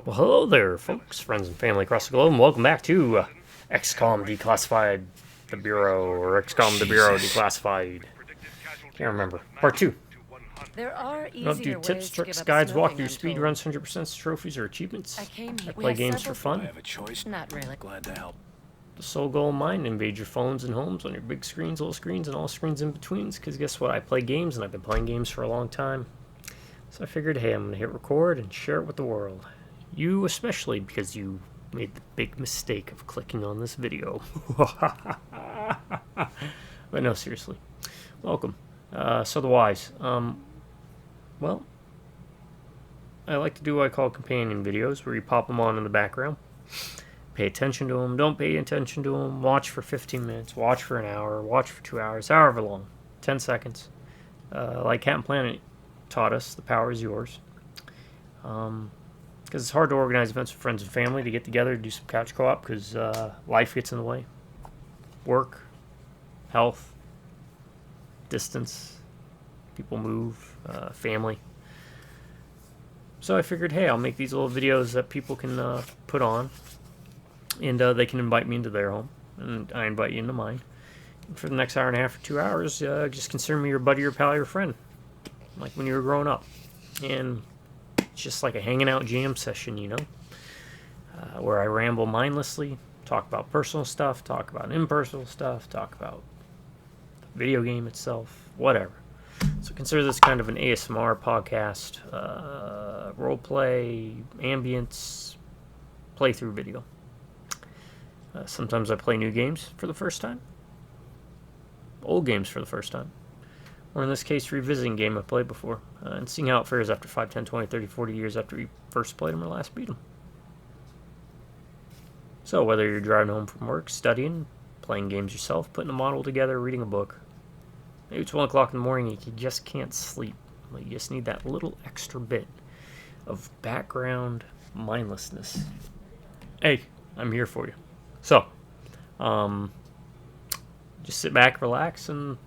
Well, hello there, folks, friends, and family across the globe, and welcome back to XCOM Declassified, the Bureau, or XCOM the Bureau Declassified. Can't remember. Part 2. There are I don't do easier tips, ways to tricks, give up guides, smoking, walkthroughs, I'm told. speedruns, 100% trophies, or achievements. I We play have games for several fun. I have a choice. Not really. Glad to help. The sole goal of mine, invade your phones and homes on your big screens, little screens, and all screens in betweens, because guess what? I play games, and I've been playing games for a long time. So I figured, hey, I'm going to hit record and share it with the world. You especially, because you made the big mistake of clicking on this video. But no, seriously. Welcome. So the whys. Well, I like to do what I call companion videos, where you pop them on in the background. Pay attention to them, don't pay attention to them, watch for 15 minutes, watch for an hour, watch for 2 hours, however long, 10 seconds. Like Cat and Planet taught us, the power is yours. Because it's hard to organize events with friends and family to get together to do some couch co-op because life gets in the way. Work, health, distance, people move, family. So I figured, hey, I'll make these little videos that people can put on, and they can invite me into their home, and I invite you into mine. And for the next hour and a half or 2 hours, just consider me your buddy, your pal, your friend, like when you were growing up. And it's just like a hanging out jam session, you know, where I ramble mindlessly, talk about personal stuff, talk about impersonal stuff, talk about the video game itself, whatever. So consider this kind of an ASMR podcast, roleplay, ambience, playthrough video. Sometimes I play new games for the first time, old games for the first time, or in this case, revisiting a game I played before, and seeing how it fares after 5, 10, 20, 30, 40 years after you first played them or last beat them. So whether you're driving home from work, studying, playing games yourself, putting a model together, reading a book, maybe it's 1 o'clock in the morning and you just can't sleep, but you just need that little extra bit of background mindlessness. Hey, I'm here for you. So, just sit back, relax, and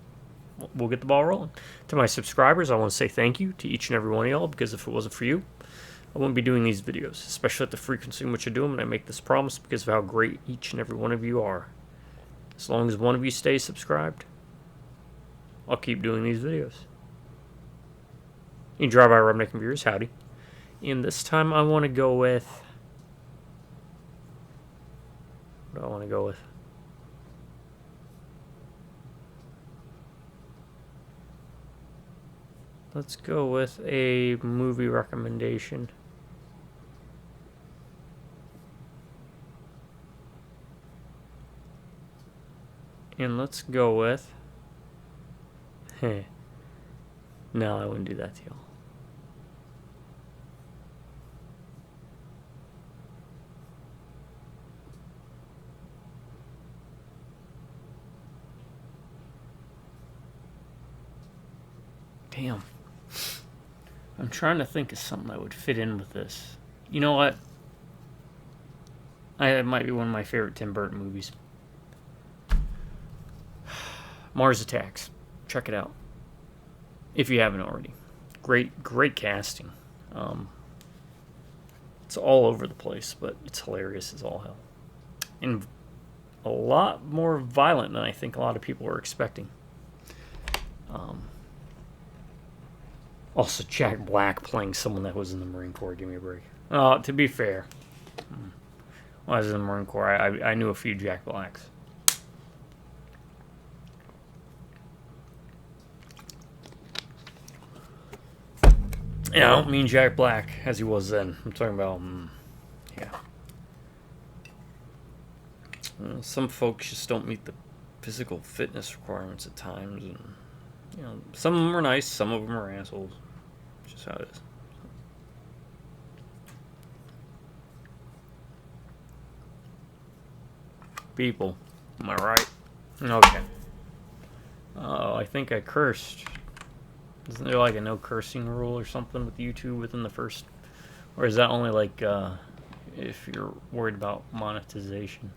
we'll get the ball rolling. To my subscribers, I want to say thank you to each and every one of y'all, because if it wasn't for you, I wouldn't be doing these videos, especially at the frequency in which I do them, and I make this promise because of how great each and every one of you are. As long as one of you stays subscribed, I'll keep doing these videos. You drive by Redneck and Viewers, howdy. And this time I want to go with... What do I want to go with? Let's go with a movie recommendation. And let's go with... No, I wouldn't do that to y'all. Damn. I'm trying to think of something that would fit in with this. You know what? It might be one of my favorite Tim Burton movies. Mars Attacks. Check it out. If you haven't already. Great casting. It's all over the place, but it's hilarious as all hell. And a lot more violent than I think a lot of people were expecting. Also, Jack Black playing someone that was in the Marine Corps. Give me a break. To be fair, when I was in the Marine Corps, I knew a few Jack Blacks. Yeah, I don't mean Jack Black as he was then. I'm talking about, yeah. Some folks just don't meet the physical fitness requirements at times, and you know, some of them are nice, some of them are assholes. It's just how it is. People, am I right? Okay. Oh, I think I cursed. Isn't there like a no cursing rule or something with YouTube within the first, or is that only like if you're worried about monetization?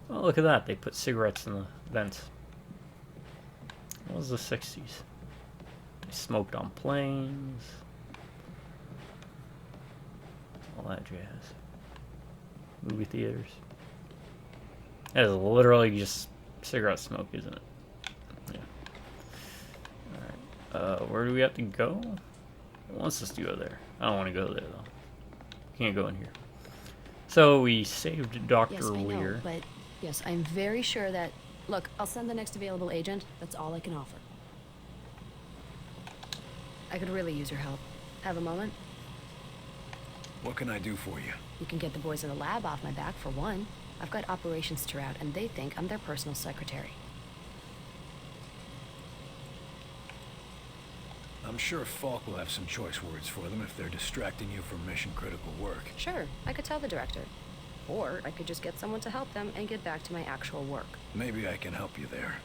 Oh, look at that. They put cigarettes in the vents. What was the 60s? They smoked on planes. that jazz. Movie theaters. That is literally just cigarette smoke, isn't it? Yeah. Alright. Where do we have to go? It wants us to go there. I don't want to go there, though. Can't go in here. So we saved Dr. Yes, I know, Weir. but yes, I'm very sure that... Look, I'll send the next available agent. That's all I can offer. I could really use your help. Have a moment? What can I do for you? You can get the boys in the lab off my back, for one. I've got operations to route, and they think I'm their personal secretary. I'm sure Falk will have some choice words for them if they're distracting you from mission-critical work. Sure, I could tell the director. Or I could just get someone to help them and get back to my actual work. Maybe I can help you there.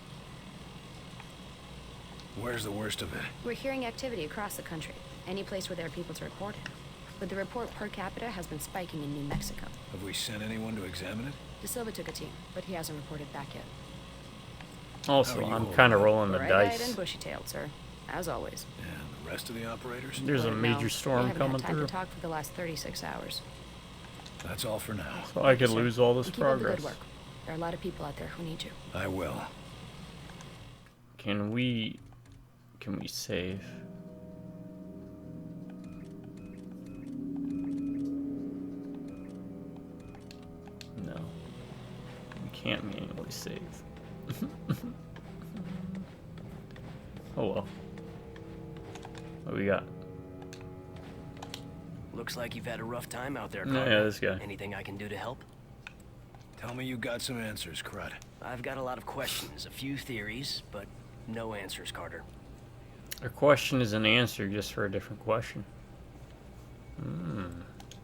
Where's the worst of it? We're hearing activity across the country. Any place where there are people to report it. But the report per capita has been spiking in New Mexico. Have we sent anyone to examine it? De Silva took a team, but he hasn't reported back yet. Also, How are you I'm holding kind of up? rolling the Bright-eyed and dice. bushy-tailed, sir. As always. And the rest of the operators? There's a Well, major no, storm we haven't coming had time through. to talk for the last 36 hours. That's all for now. So I could Sir, lose all this and keep up the progress. good work. There are a lot of people out there who need you. I will. Can we save? No. We can't manually save. Oh well. What do we got? Looks like you've had a rough time out there, Yeah, Carter. this guy. Anything I can do to help? Tell me you got some answers, Crud. I've got a lot of questions, a few theories, but no answers, Carter. A question is an answer just for a different question.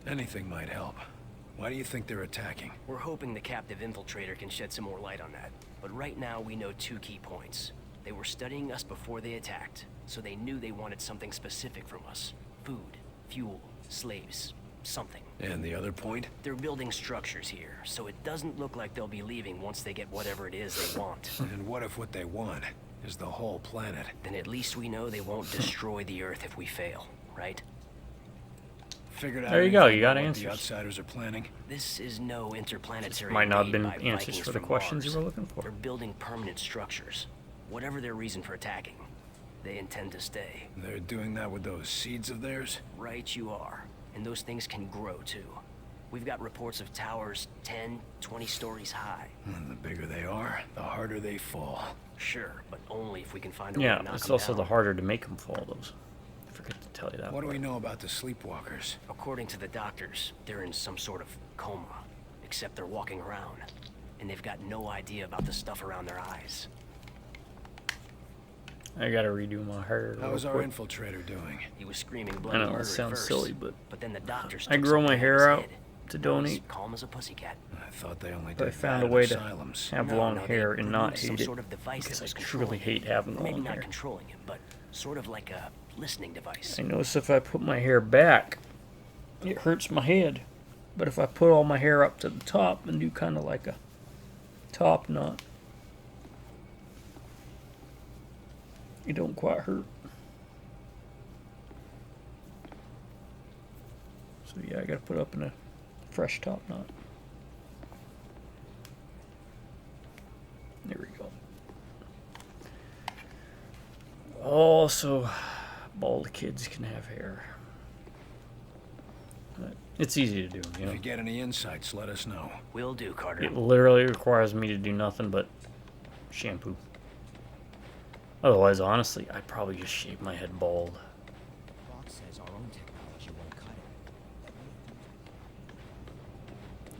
Anything might help. Why do you think they're attacking? We're hoping the captive infiltrator can shed some more light on that. But right now, we know 2 key points. They were studying us before they attacked, so they knew they wanted something specific from us. Food, fuel, slaves, something. And the other point? They're building structures here, so it doesn't look like they'll be leaving once they get whatever it is they want. And what if what they want is the whole planet? Then at least we know they won't destroy the Earth if we fail, right? Figured out There you go, anything you got about what answers. the outsiders are planning? This is no interplanetary Might not have raid been by answers Vikings for the from questions you Mars. were looking for. They're building permanent structures. Whatever their reason for attacking, they intend to stay. They're doing that with those seeds of theirs? Right you are. And those things can grow too. We've got reports of towers 10, 20 stories high. And the bigger they are, the harder they fall. Sure, but only if we can find a way Yeah, to knock it's them also down. the harder to make them fall. Those. I forget to tell you that. What do part. we know about the sleepwalkers? According to the doctors, they're in some sort of coma. Except they're walking around. And they've got no idea about the stuff around their eyes. I gotta redo my hair. How's real our quick. infiltrator doing? He was screaming I bloody know murder it sounds at first, silly, but then the doctors I took grow my something hair his out head. to Now he's donate. calm as a pussycat. I thought they only But I did found that a at way to asylums. have No, long no, hair they and not used some hate it. sort of device Because that I was truly controlling hate him. having Or maybe long not hair. controlling him, but sort of like a listening device. I notice if I put my hair back, it hurts my head. But if I put all my hair up to the top and do kind of like a top knot, it don't quite hurt. So yeah, I gotta put up in a fresh top knot. There we go. Also, bald kids can have hair. But it's easy to do, you If know. you get any insights, let us know. Will do, Carter. It literally requires me to do nothing but shampoo. Otherwise, honestly, I'd probably just shave my head bald. Fox says our own technology won't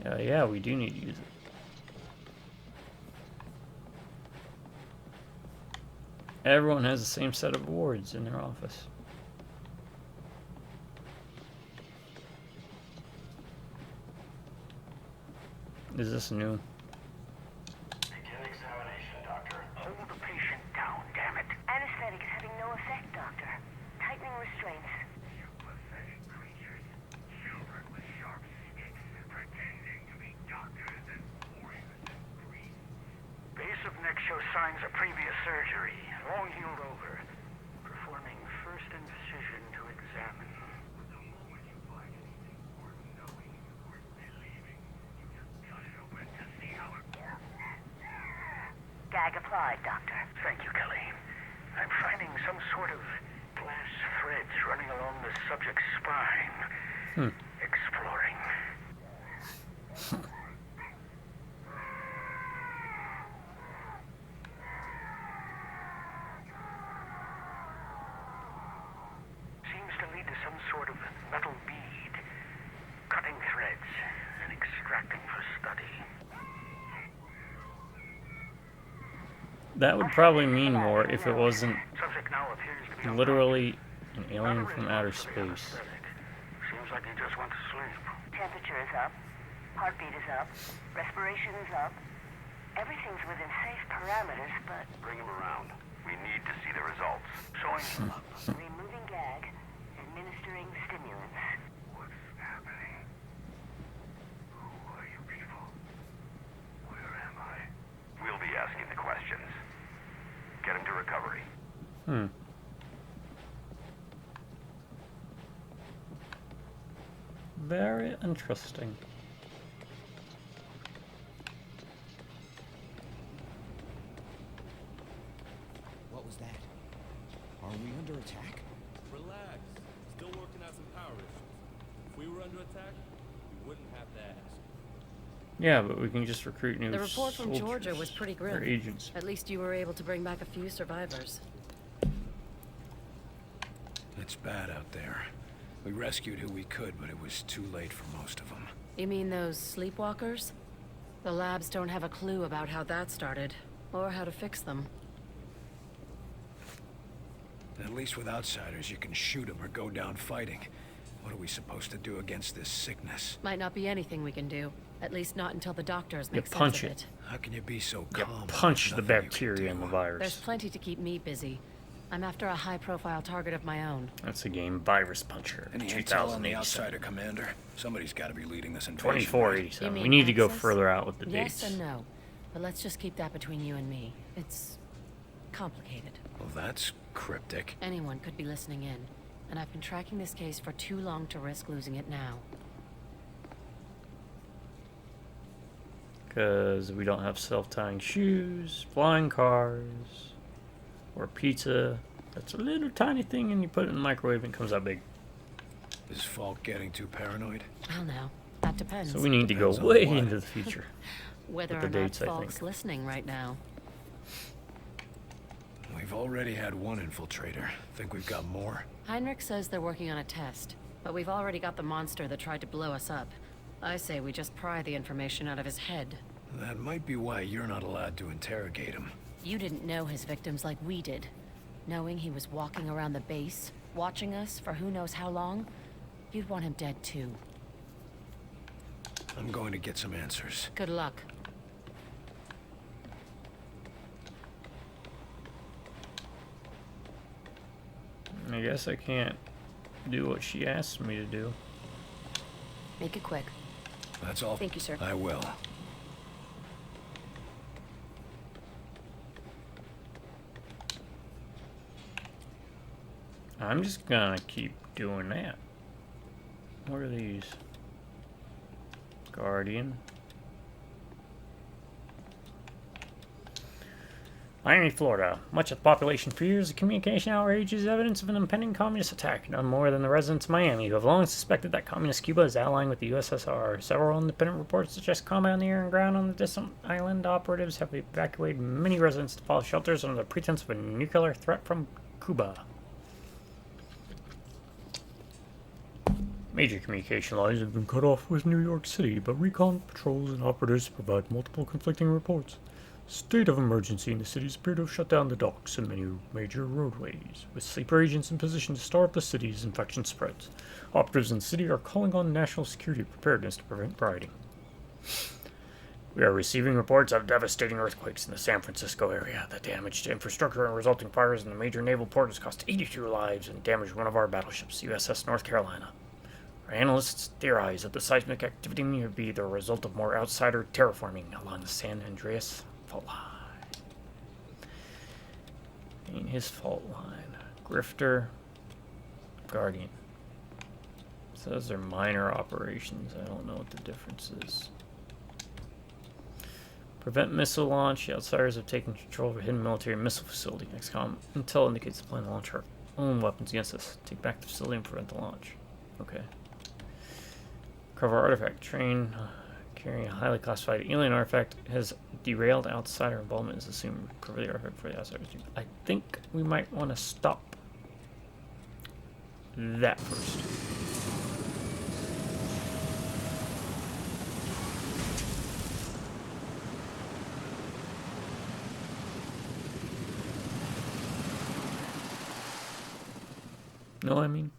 cut it. Yeah, we do need to use it. Everyone has the same set of awards in their office. Is this new? Begin examination, Doctor. Hold the patient down, damn it. Anesthetic is having no effect, Doctor. Tightening restraints. You pathetic creatures. Children with sharp sticks, pretending to be doctors and warriors and priests. Base of neck shows signs of previous surgery. Long healed over. Performing first incision to examine. The moment you find anything worth knowing, gag applied, Doctor. Thank you, Kelly. I'm finding some sort of glass threads running along the subject's spine. Exploring. Seems to lead to some sort of metal bead. Cutting threads and extracting for study. That would probably mean more if it wasn't Subject now appears to be literally an alien from outer space. Seems like he just went to sleep. Temperature is up. Heartbeat is up. Respiration is up. Everything's within safe parameters, but Bring him around. We need to see the results. Showing him up. removing gag, administering stimulants. What's happening? Who are you people? Where am I? We'll be asking the questions. Get him to recovery. Very interesting. What was that? Are we under attack? Relax. Still working out some power issues. If we were under attack, we wouldn't have to ask. Yeah, but we can just recruit new The report from soldiers Georgia was pretty or grim. agents. At least you were able to bring back a few survivors. It's bad out there. We rescued who we could, but it was too late for most of them. You mean those sleepwalkers? The labs don't have a clue about how that started, or how to fix them. At least with outsiders, you can shoot them or go down fighting. What are we supposed to do against this sickness? Might not be anything we can do. At least not until the doctors You make sense punch of it. How can you be so You calm? when punch the there's nothing you can bacteria and the do? There's virus. plenty to keep me busy. I'm after a high-profile target of my own. That's the game Virus Puncher. Any intel on the 2087. outsider commander? Somebody's got to be leading this invasion. 2487. You We mean need to go access? further out with the Yes dates. and no. But let's just keep that between you and me. It's complicated. Well, that's cryptic. Anyone could be listening in. And I've been tracking this case for too long to risk losing it now. Because we don't have self-tying shoes, flying cars, or pizza. That's a little tiny thing and you put it in the microwave and it comes out big. Is Falk getting too paranoid? Well, no. That depends. So we need to go Depends on way what. into the future. Whether with the or not dates, I Falk's think. listening right now. We've already had one infiltrator. Think we've got more? Heinrich says they're working on a test. But we've already got the monster that tried to blow us up. I say we just pry the information out of his head. That might be why you're not allowed to interrogate him. You didn't know his victims like we did. Knowing he was walking around the base, watching us for who knows how long, you'd want him dead too. I'm going to get some answers. Good luck. I guess I can't do what she asked me to do. Make it quick. That's all. Thank you, sir. I will. I'm just gonna keep doing that. What are these? Guardian. Miami, Florida. Much of the population fears the communication outrage is evidence of an impending communist attack, none more than the residents of Miami, who have long suspected that communist Cuba is allying with the USSR. Several independent reports suggest combat on the air and ground on the distant island. Operatives have evacuated many residents to follow shelters under the pretense of a nuclear threat from Cuba. Major communication lines have been cut off with New York City, but recon patrols and operatives provide multiple conflicting reports. State of emergency in the cities appear to have shut down the docks and many major roadways, with sleeper agents in position to start the city as infection spreads. Operatives in the city are calling on national security preparedness to prevent rioting. We are receiving reports of devastating earthquakes in the San Francisco area. The damage to infrastructure and resulting fires in the major naval port has cost 82 lives and damaged one of our battleships, USS North Carolina. Our analysts theorize that the seismic activity may be the result of more outsider terraforming along the San Andreas fault line. Ain't his fault line. Grifter. Guardian. Says they're minor operations. I don't know what the difference is. Prevent missile launch. The outsiders have taken control of a hidden military missile facility. XCOM intel indicates the plan to launch our own weapons against us. Take back the facility and prevent the launch. Okay. Cover artifact. Train carrying a highly classified alien artifact has derailed. Outsider involvement is assumed. Recover the artifact for the outsiders. I think we might want to stop that first. Know what I mean?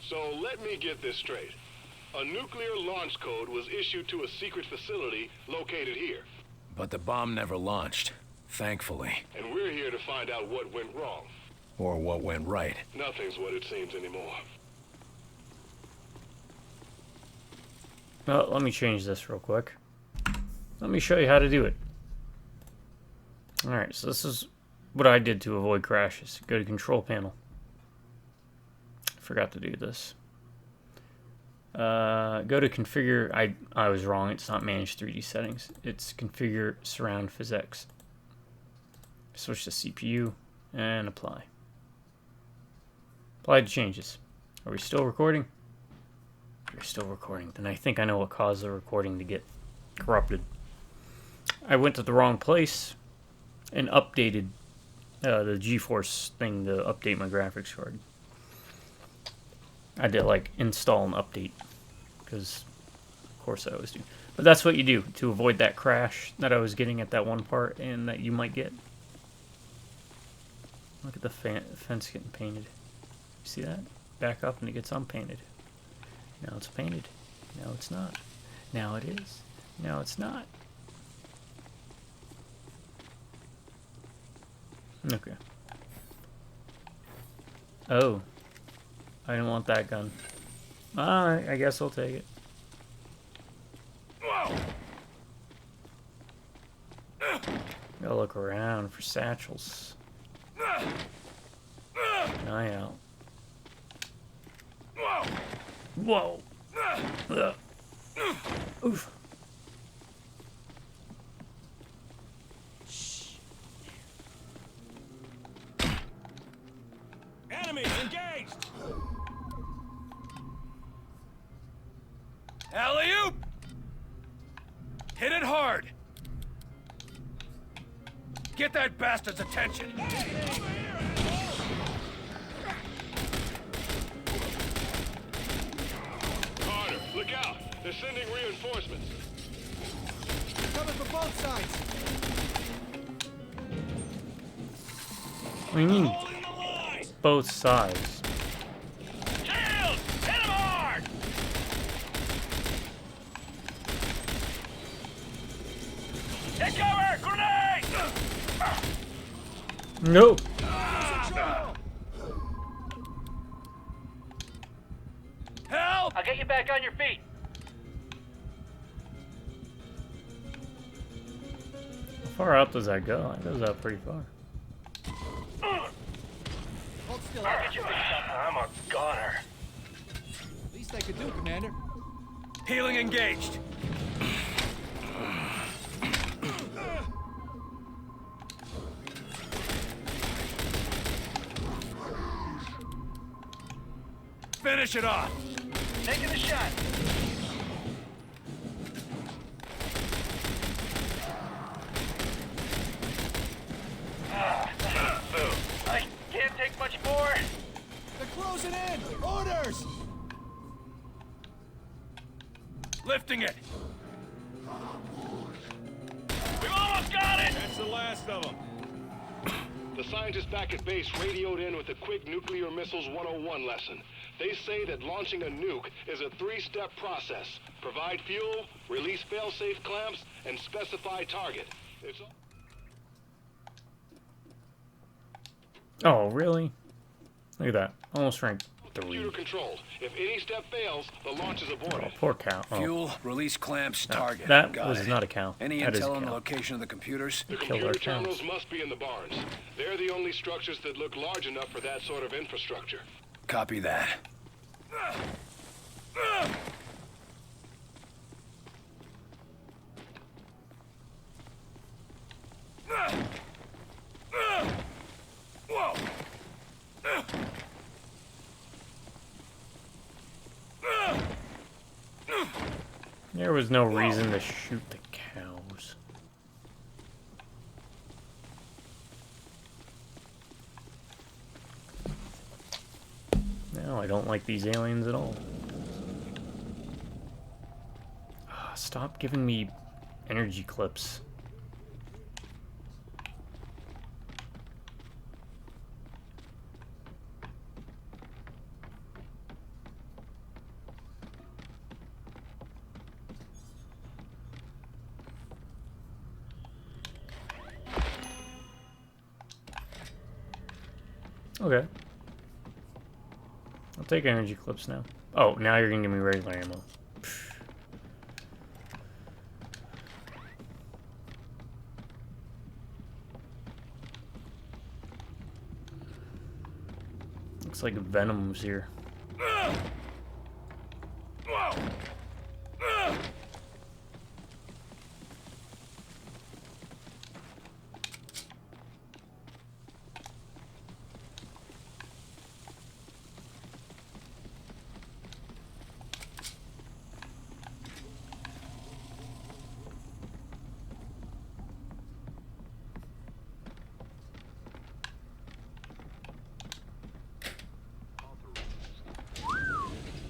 So let me get this straight. A nuclear launch code was issued to a secret facility located here. But the bomb never launched, thankfully. And we're here to find out what went wrong. Or what went right. Nothing's what it seems anymore. Well, let me change this real quick. Let me show you how to do it. Alright, so this is what I did to avoid crashes. Go to control panel. Forgot to do this. Go to configure. I was wrong. It's not manage 3D settings. It's configure surround physics. Switch to CPU and apply. Apply to changes. Are we still recording? We're still recording. Then I think I know what caused the recording to get corrupted. I went to the wrong place and updated the GeForce thing to update my graphics card. I did like install and update because of course I always do. But that's what you do to avoid that crash that I was getting at that one part and that you might get. Look at the fence getting painted. You see that? Back up and it gets unpainted. Now it's painted. Now it's not. Now it is. Now it's not. Okay. Oh. I didn't want that gun. Alright, I guess I'll take it. Gotta look around for satchels. Eye out. Whoa! Oof. Enemies engaged! Alley-oop! Hit it hard! Get that bastard's attention! Carter, look out! They're sending reinforcements. Coming from both sides. What do you mean? Both sides. Shield! Hit him hard! Take cover! Grenade! No! Help! I'll get you back on your feet. How far out does that go? It goes out pretty far. Hold still. I'll get you fixed up. I'm a goner. Least I could do, Commander. Healing engaged. Finish it off. Taking the shot. I can't take much more. They're closing in. Orders. Lifting it. We've almost got it. That's the last of them. The scientists back at base radioed in with a quick nuclear missiles 101 lesson. They say that launching a nuke is a 3-step process. Provide fuel, release fail-safe clamps, and specify target. It's all... Oh, really? Look at that. Almost ranked to Computer read. controlled. If any step fails, the launch is Oh, aborted. poor cow. Oh, Fuel, release clamps, target. that Got was it. not a cow. Any That is a intel on the cow. location of the computers? The Killed our computer terminals cows. must be in the barns. They're the only structures that look large enough for that sort of infrastructure. Copy that. Whoa! There was no reason to shoot the cows. No, I don't like these aliens at all. Ah, stop giving me energy clips. Okay. I'll take energy clips now. Oh, now you're gonna give me regular ammo. Pfft. Looks like Venom's here.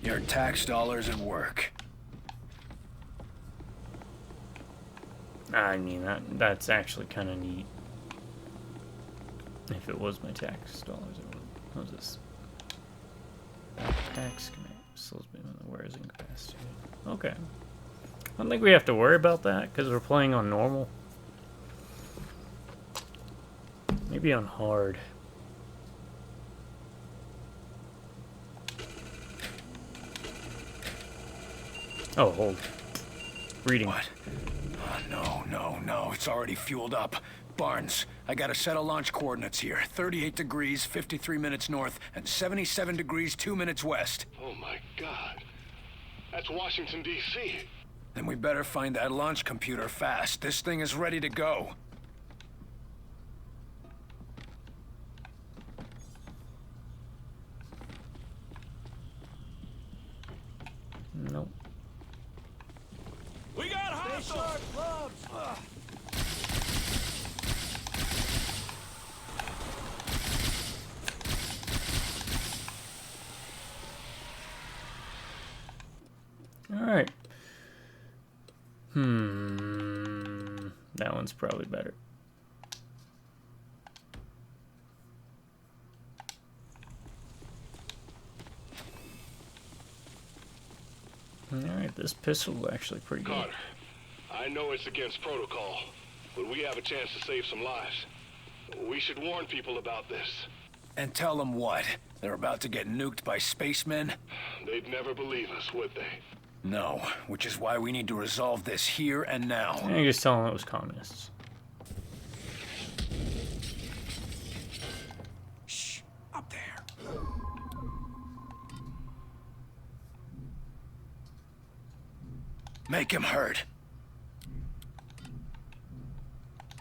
Your tax dollars at work. I mean, that's actually kind of neat. If it was my tax dollars, it would. What was this? Backpacks can slows me when the wear is incapacitated. Okay. I don't think we have to worry about that because we're playing on normal. Maybe on hard. Oh, hold. Reading. What? Oh, no. It's already fueled up. Barnes, I got a set of launch coordinates here. 38 degrees, 53 minutes north, and 77 degrees, 2 minutes west. Oh my God. That's Washington, D.C. Then we better find that launch computer fast. This thing is ready to go. Nope. We got hostiles! Alright. That one's probably better. Alright, this pistol's actually pretty good. Carter, I know it's against protocol, but we have a chance to save some lives. We should warn people about this. And tell them what? They're about to get nuked by spacemen? They'd never believe us, would they? No, which is why we need to resolve this here and now. You just tell them it was communists. Shh, up there. Make him hurt.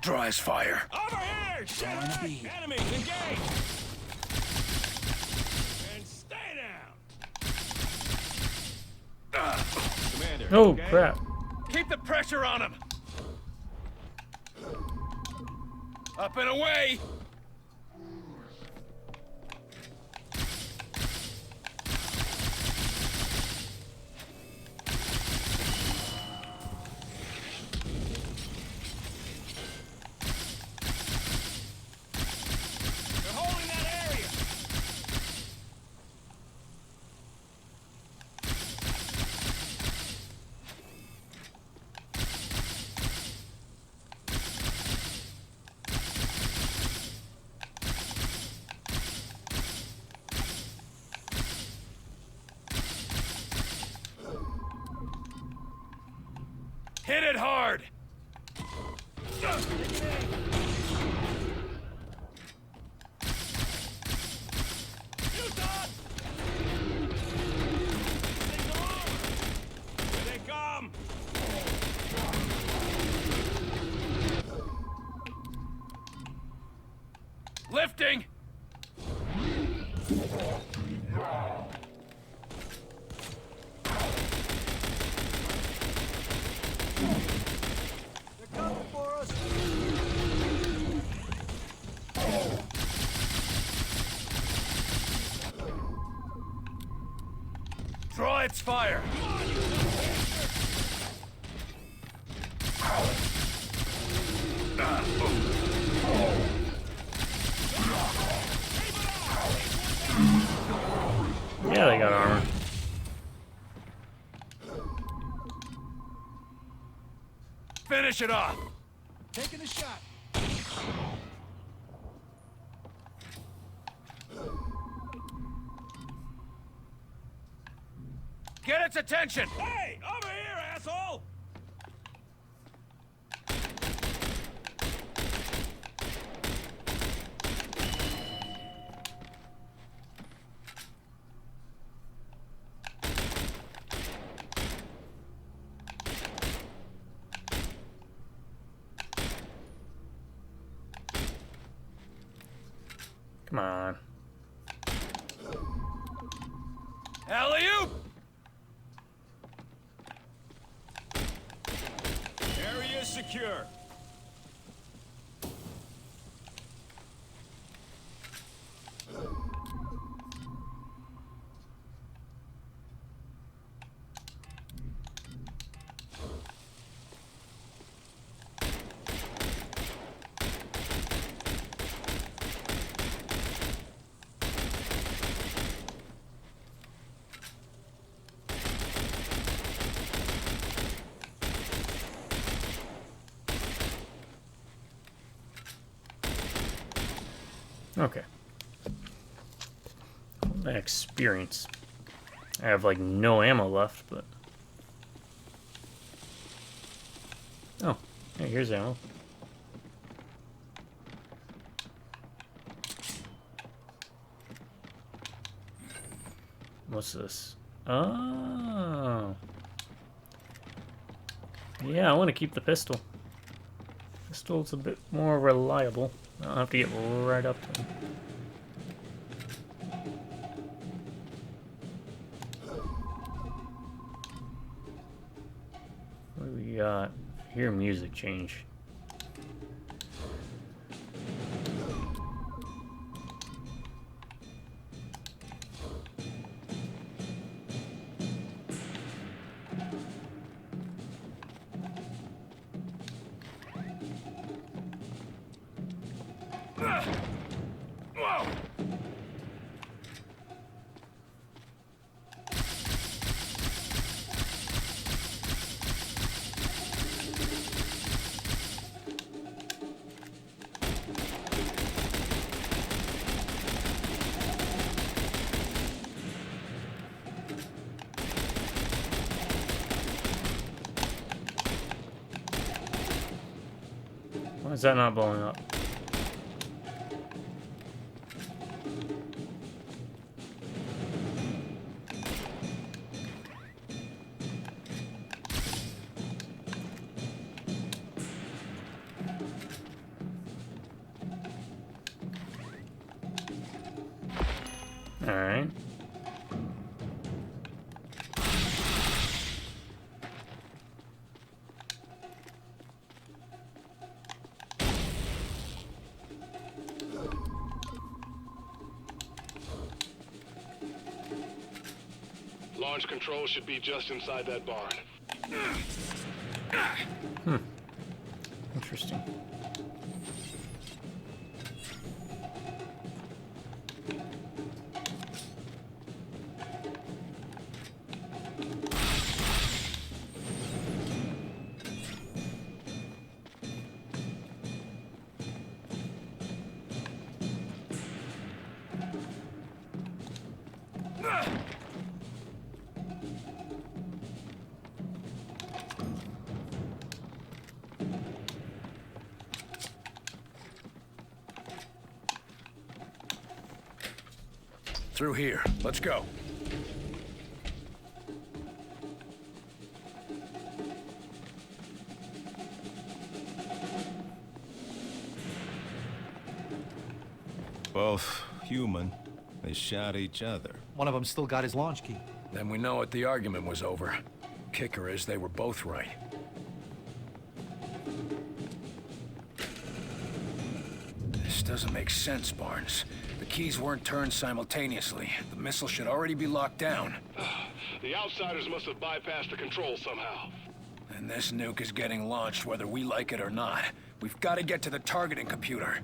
Draw his fire. Over here! Shit! Enemies, engage! And stay down! Commander, Oh, okay? crap. Keep the pressure on him. Up and away. They're holding that area! Hit it hard! Here they come! Lifting! They're coming for us! Draw its fire! Yeah, they got armor. Finish it off! Taking a shot! Get its attention! Hey! Over here, asshole! Come on. Alley-oop! Area secure. Okay. That experience. I have like no ammo left, but. Oh, hey, here's ammo. What's this? Oh. Yeah, I want to keep the pistol. Pistol's a bit more reliable. I'll have to get right up to him. What do we got? Hear music change. Whoa! Why is that not blowing up? Alright. Launch control should be just inside that barn. Interesting. Through here. Let's go. Both human. They shot each other. One of them still got his launch key. Then we know what the argument was over. Kicker is they were both right. This doesn't make sense, Barnes. The keys weren't turned simultaneously. The missile should already be locked down. The outsiders must have bypassed the controls somehow. And this nuke is getting launched whether we like it or not. We've got to get to the targeting computer.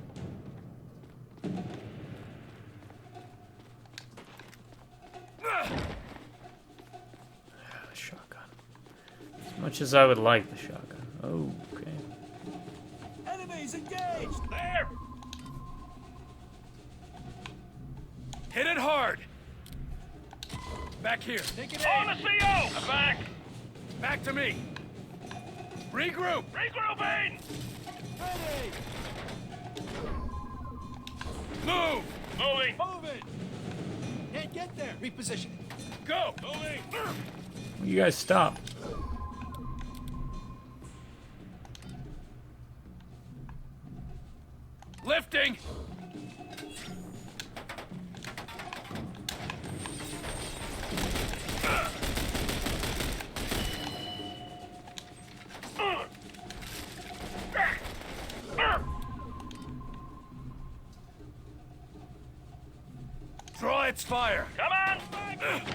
Shotgun. As much as I would like the shotgun. Okay. Enemies engaged! There! Hit it hard! Back here. Take it On the CO! I'm back! Back to me. Regroup! Regrouping! Ready! Move! Moving! Move it! Can't get there! Reposition. Go! Moving! You guys stop. Lifting! Draw its fire! Come on! Bastard!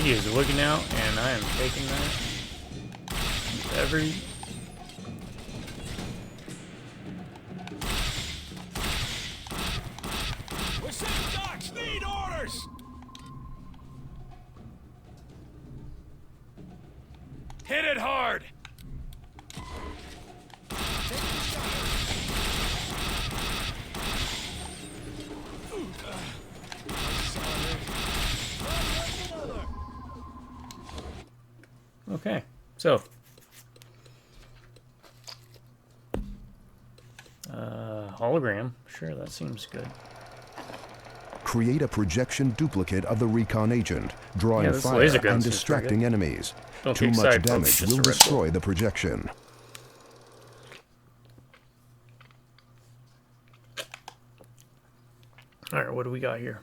He is looking out, and I am taking that. Every. We're sitting ducks! Need orders! Hit it hard! Okay, so. Hologram. Sure, that seems good. Create a projection duplicate of the recon agent, drawing Yeah, this fire laser gun and seems pretty distracting good. enemies. Don't Too get much excited, folks, damage just a will Red Bull. destroy the projection. Alright, what do we got here?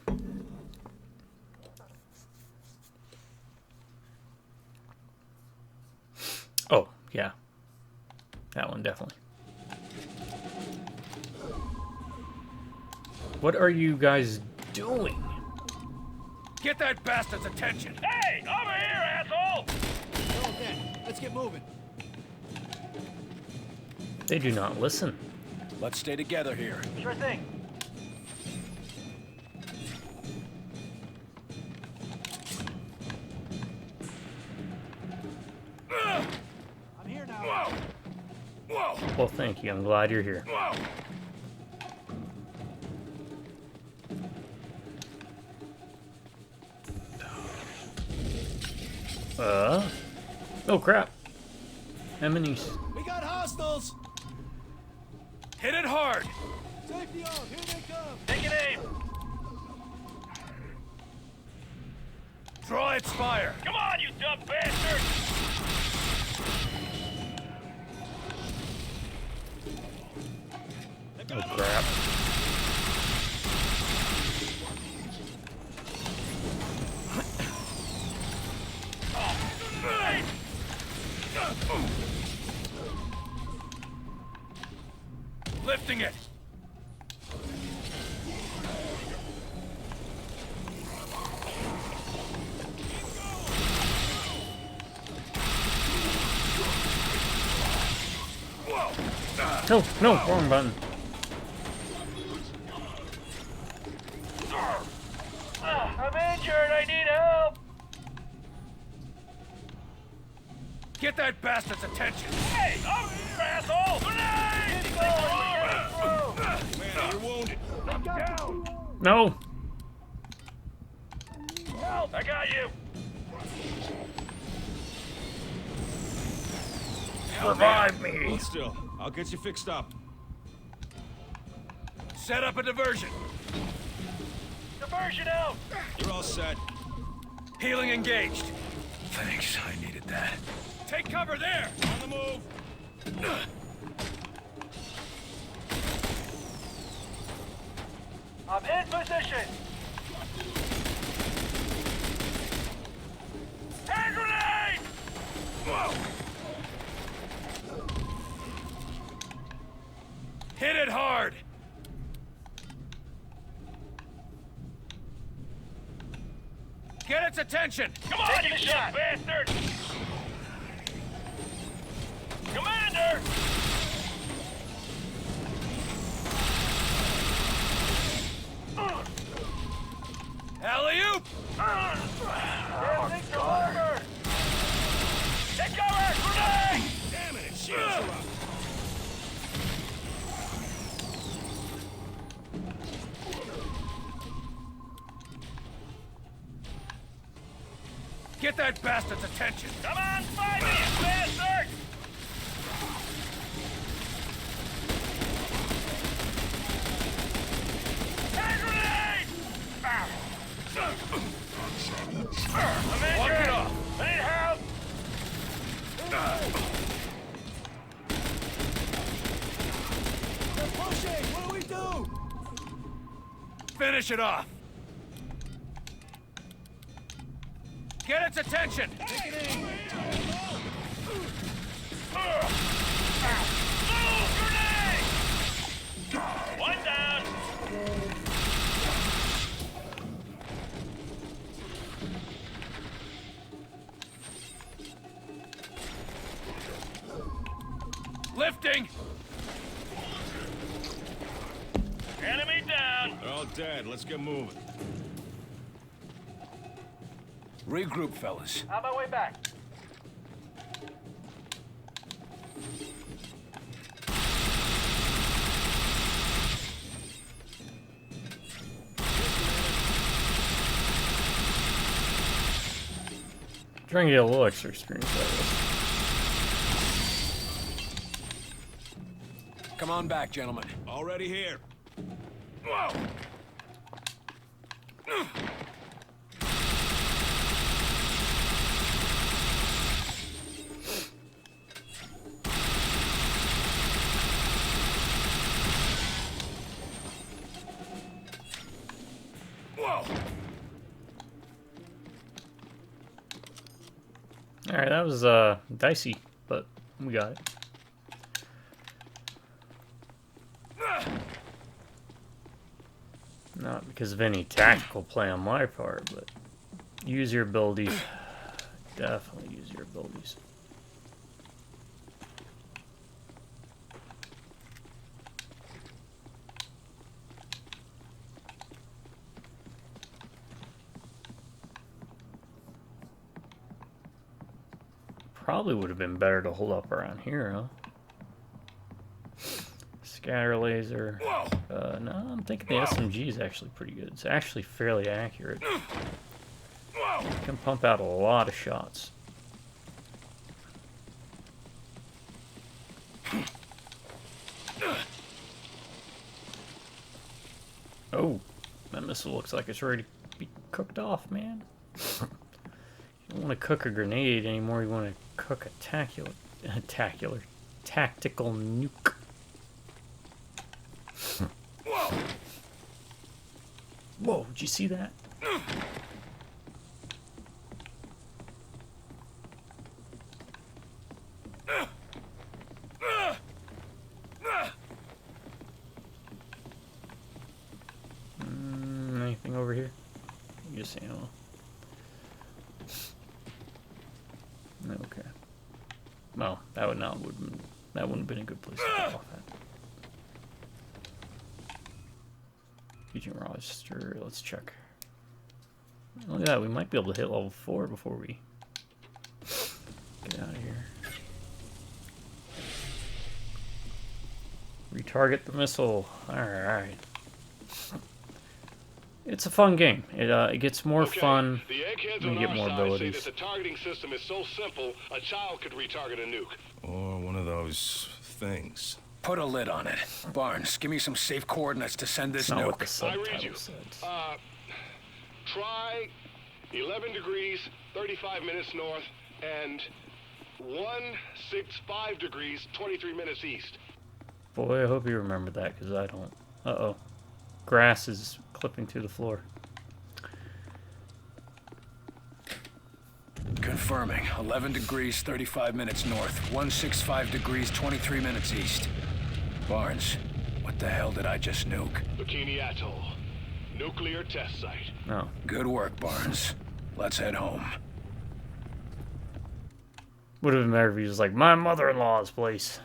Oh, yeah. That one, definitely. What are you guys doing? Get that bastard's attention! Hey! Over here, asshole! Well then, let's get moving. They do not listen. Let's stay together here. Sure thing. I'm here now. Whoa! Whoa! Well, thank you. I'm glad you're here. Whoa! Oh crap. Enemies. We got hostiles! Hit it hard! Safety on! Here they come! Take aim! Draw its fire! Come on, you dumb bastard! Oh crap. Lifting it! No, no, wrong button. I'm injured, I need help! Get that bastard's attention! Hey! Over here, asshole! Grenade! Man, you're wounded. Down! No! Help! I got you! Revive me! Hold still. I'll get you fixed up. Set up a diversion. Diversion out! You're all set. Healing engaged. Thanks, I needed that. Take cover there! On the move. I'm in position! Hand grenade! Whoa! Hit it hard! Get its attention! Come on, you shot bastard! Commander! Alley-oop! Damn thing's no armor! Take cover! Grenade! Damn it, shields are up. Get that bastard's attention! Come on, fight me, you bastard! Hand grenade! I'm injured! Walk it off! I need help! They're pushing. What do we do? Finish it off! Get its attention! Move, grenade! One down! Lifting! Enemy down! They're all dead. Let's get moving. Regroup, fellas. On my way back. Trying to get a little extra experience out of this. Come on back, gentlemen. Already here. Whoa! Whoa! Alright, that was dicey, but we got it. Not because of any tactical play on my part, but use your abilities. Definitely use your abilities. Probably would have been better to hold up around here, huh? Scatter laser. No, I'm thinking the SMG is actually pretty good. It's actually fairly accurate. Can pump out a lot of shots. Oh, that missile looks like it's ready to be cooked off, man. You don't want to cook a grenade anymore. You want to cook a tactical nuke. Whoa! Whoa, did you see that? Anything over here? Just ammo. Okay. Well, that wouldn't have been a good place to get off at. Agent roster, let's check. Look at that, we might be able to hit level 4 before we get out of here. Retarget the missile. Alright. It's a fun game. It gets more fun The eggheads when on you get our more side say abilities. that the targeting system is so simple, a child could retarget a nuke. Or one of those things. Put a lid on it. Barnes, give me some safe coordinates to send this That's not what the nuke. I read you. subtitle said. Try 11 degrees, 35 minutes north, and 165 degrees, 23 minutes east. Boy, I hope you remember that, because I don't. Uh-oh. Grass is clipping through the floor. Confirming. 11 degrees, 35 minutes north. 165 degrees, 23 minutes east. Barnes, what the hell did I just nuke? Bikini Atoll. Nuclear test site. No. Good work, Barnes. Let's head home. Would have been better if he was like, my mother-in-law's place.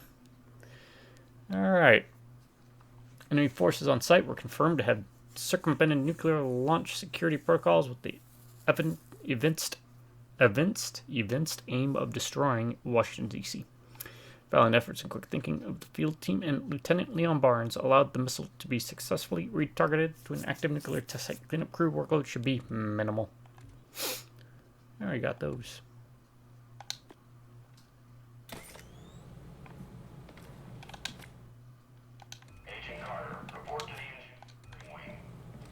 Alright. Enemy forces on site were confirmed to have circumvented nuclear launch security protocols with the evinced aim of destroying Washington, D.C. Valiant efforts and quick thinking of the field team and Lieutenant Leon Barnes allowed the missile to be successfully retargeted to an active nuclear test site. Cleanup crew workload should be minimal. I already got those. Agent Carter, report to the wing.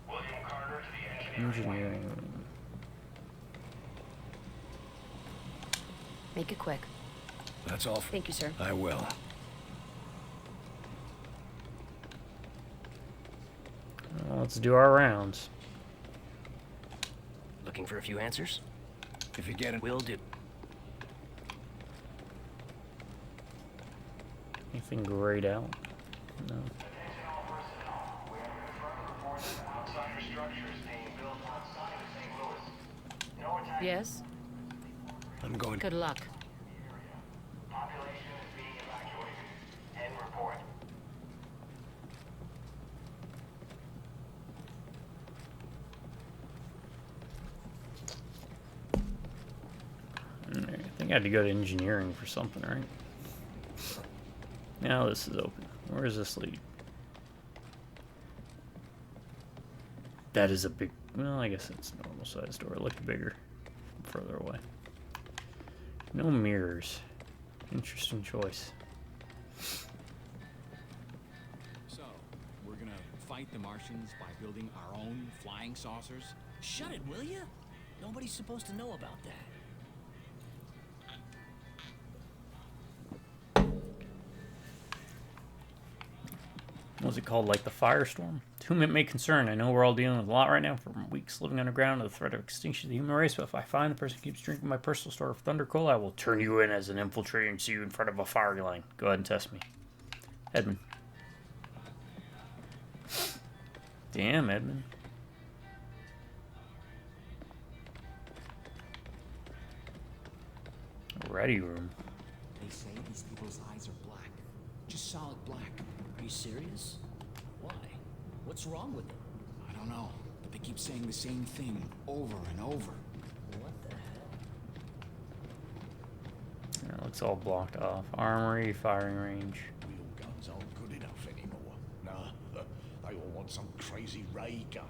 William Carter to the Engineering. Make it quick. That's all. Thank you, sir. I will. Let's do our rounds. Looking for a few answers? If you get it, Will do. Anything grayed out? No. Attention all personnel. We have confirmed reports of outsider structures being built outside of St. Louis. No attack. Yes? I'm going. Good luck. Population is being evacuated. End report. I think I had to go to engineering for something, right? Now this is open. Where does this lead? That is a big... Well, I guess it's a normal size door. It looked bigger from further away. No mirrors. Interesting choice. So, we're gonna fight the Martians by building our own flying saucers? Shut it, will you? Nobody's supposed to know about that. What was it called? Like the firestorm? To whom it may concern, I know we're all dealing with a lot right now, from weeks living underground to the threat of extinction of the human race, but if I find the person keeps drinking my personal store of Thunder Cola, I will turn you in as an infiltrator and see you in front of a firing line. Go ahead and test me. Edmund. Damn, Edmund. Ready room. They say these people's eyes are black. Just solid black. Are you serious? Why? What's wrong with them? I don't know, but they keep saying the same thing over and over. What the hell? Yeah, looks all blocked off. Armory, firing range. Real guns aren't good enough anymore. Nah, they all want some crazy ray gun.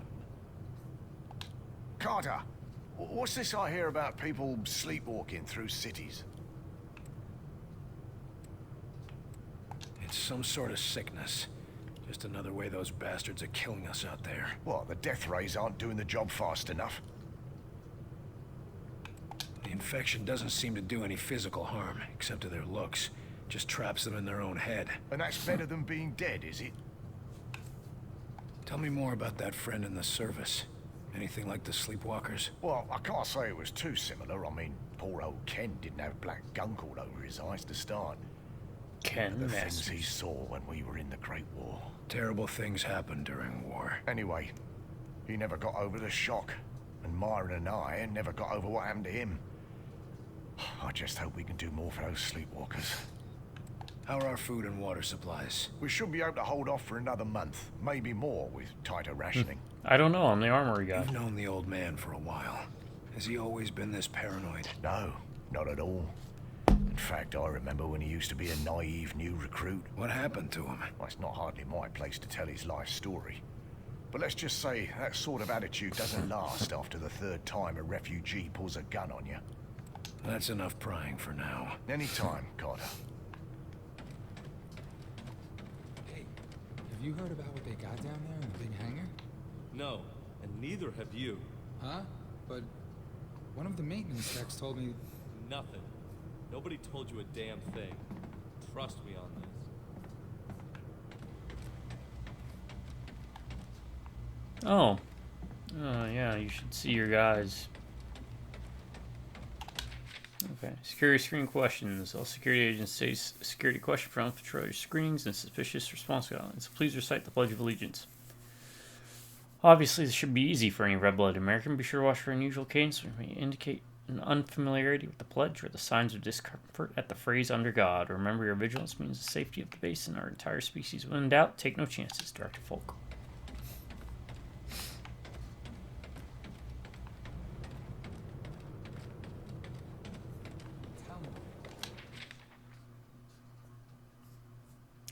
Carter, what's this I hear about people sleepwalking through cities? It's some sort of sickness. Just another way those bastards are killing us out there. What, the death rays aren't doing the job fast enough? The infection doesn't seem to do any physical harm, except to their looks. Just traps them in their own head. And that's better than being dead, is it? Tell me more about that friend in the service. Anything like the sleepwalkers? Well, I can't say it was too similar. I mean, poor old Ken didn't have black gunk all over his eyes to start. Ken The Masters. things he saw when we were in the Great War. Terrible things happen during war. Anyway, he never got over the shock. And Myron and I never got over what happened to him. I just hope we can do more for those sleepwalkers. How are our food and water supplies? We should be able to hold off for another month, maybe more with tighter rationing. I don't know. I'm the armory guy. You've known the old man for a while. Has he always been this paranoid? No, not at all. In fact, I remember when he used to be a naive new recruit. What happened to him? Well, it's not hardly my place to tell his life story. But let's just say that sort of attitude doesn't last after the third time a refugee pulls a gun on you. That's enough prying for now. Anytime, Carter. Hey, have you heard about what they got down there in the big hangar? No, and neither have you. Huh? But one of the maintenance techs told me... Nothing. Nobody told you a damn thing. Trust me on this. Oh. Oh, yeah, you should see your guys. Okay. Security screen questions. All security agents say security question for infiltrator screenings and suspicious response guidelines. Please recite the Pledge of Allegiance. Obviously, this should be easy for any red-blooded American. Be sure to watch for unusual cadence which may indicate an unfamiliarity with the pledge or the signs of discomfort at the phrase "under God." Remember, your vigilance means the safety of the base and our entire species. When in doubt, take no chances. Director Folk.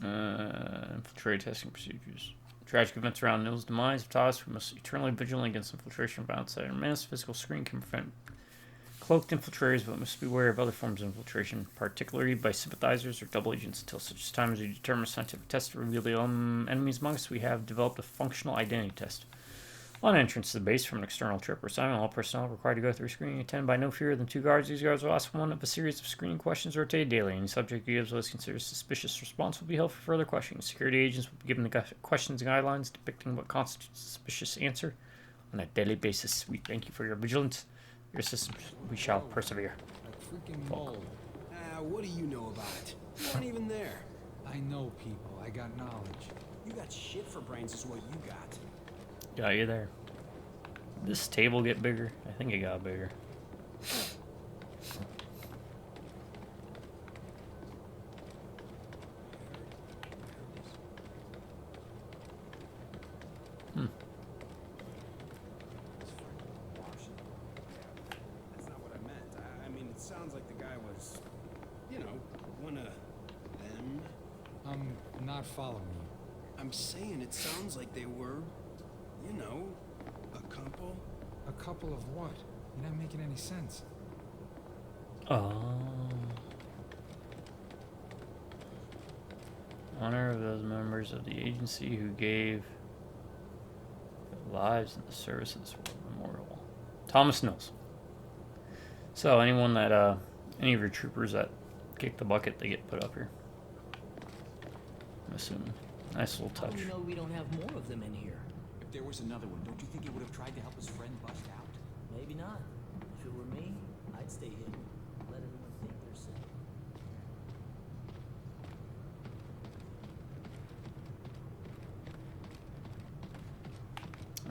Infiltrate testing procedures. Tragic events around Nils' demise have taught us we must eternally vigilant against infiltration from outside. Menace physical screen can prevent cloaked infiltrators, but must be wary of other forms of infiltration, particularly by sympathizers or double agents. Until such time as we determine scientific tests to reveal the enemies among us, we have developed a functional identity test. On entrance to the base from an external trip or assignment, all personnel required to go through screening attended by no fewer than 2 guards. These guards will ask one of a series of screening questions rotated daily. Any subject who gives what is considered a suspicious response will be held for further questioning. Security agents will be given the questions and guidelines depicting what constitutes a suspicious answer on a daily basis. We thank you for your vigilance. Your assistance, we shall persevere. A freaking mole. What do you know about it? You weren't even there. I know people. I got knowledge. You got shit for brains is what you got. Got you there. Did this table get bigger? I think it got bigger. That's not what I meant. I mean, it sounds like the guy was, you know, one of them. I'm not following you. I'm saying it sounds like they were, you know, a couple. A couple of what? You're not making any sense. Oh. Honor of those members of the agency who gave their lives in the service of this world memorial. Thomas Nils. So anyone that, any of your troopers that kick the bucket, they get put up here. I'm assuming. Nice little touch. How do you know we don't have more of them in here? If there was another one, don't you think he would have tried to help his friend bust out? Maybe not. If it were me, I'd stay hidden. Let everyone think they're safe.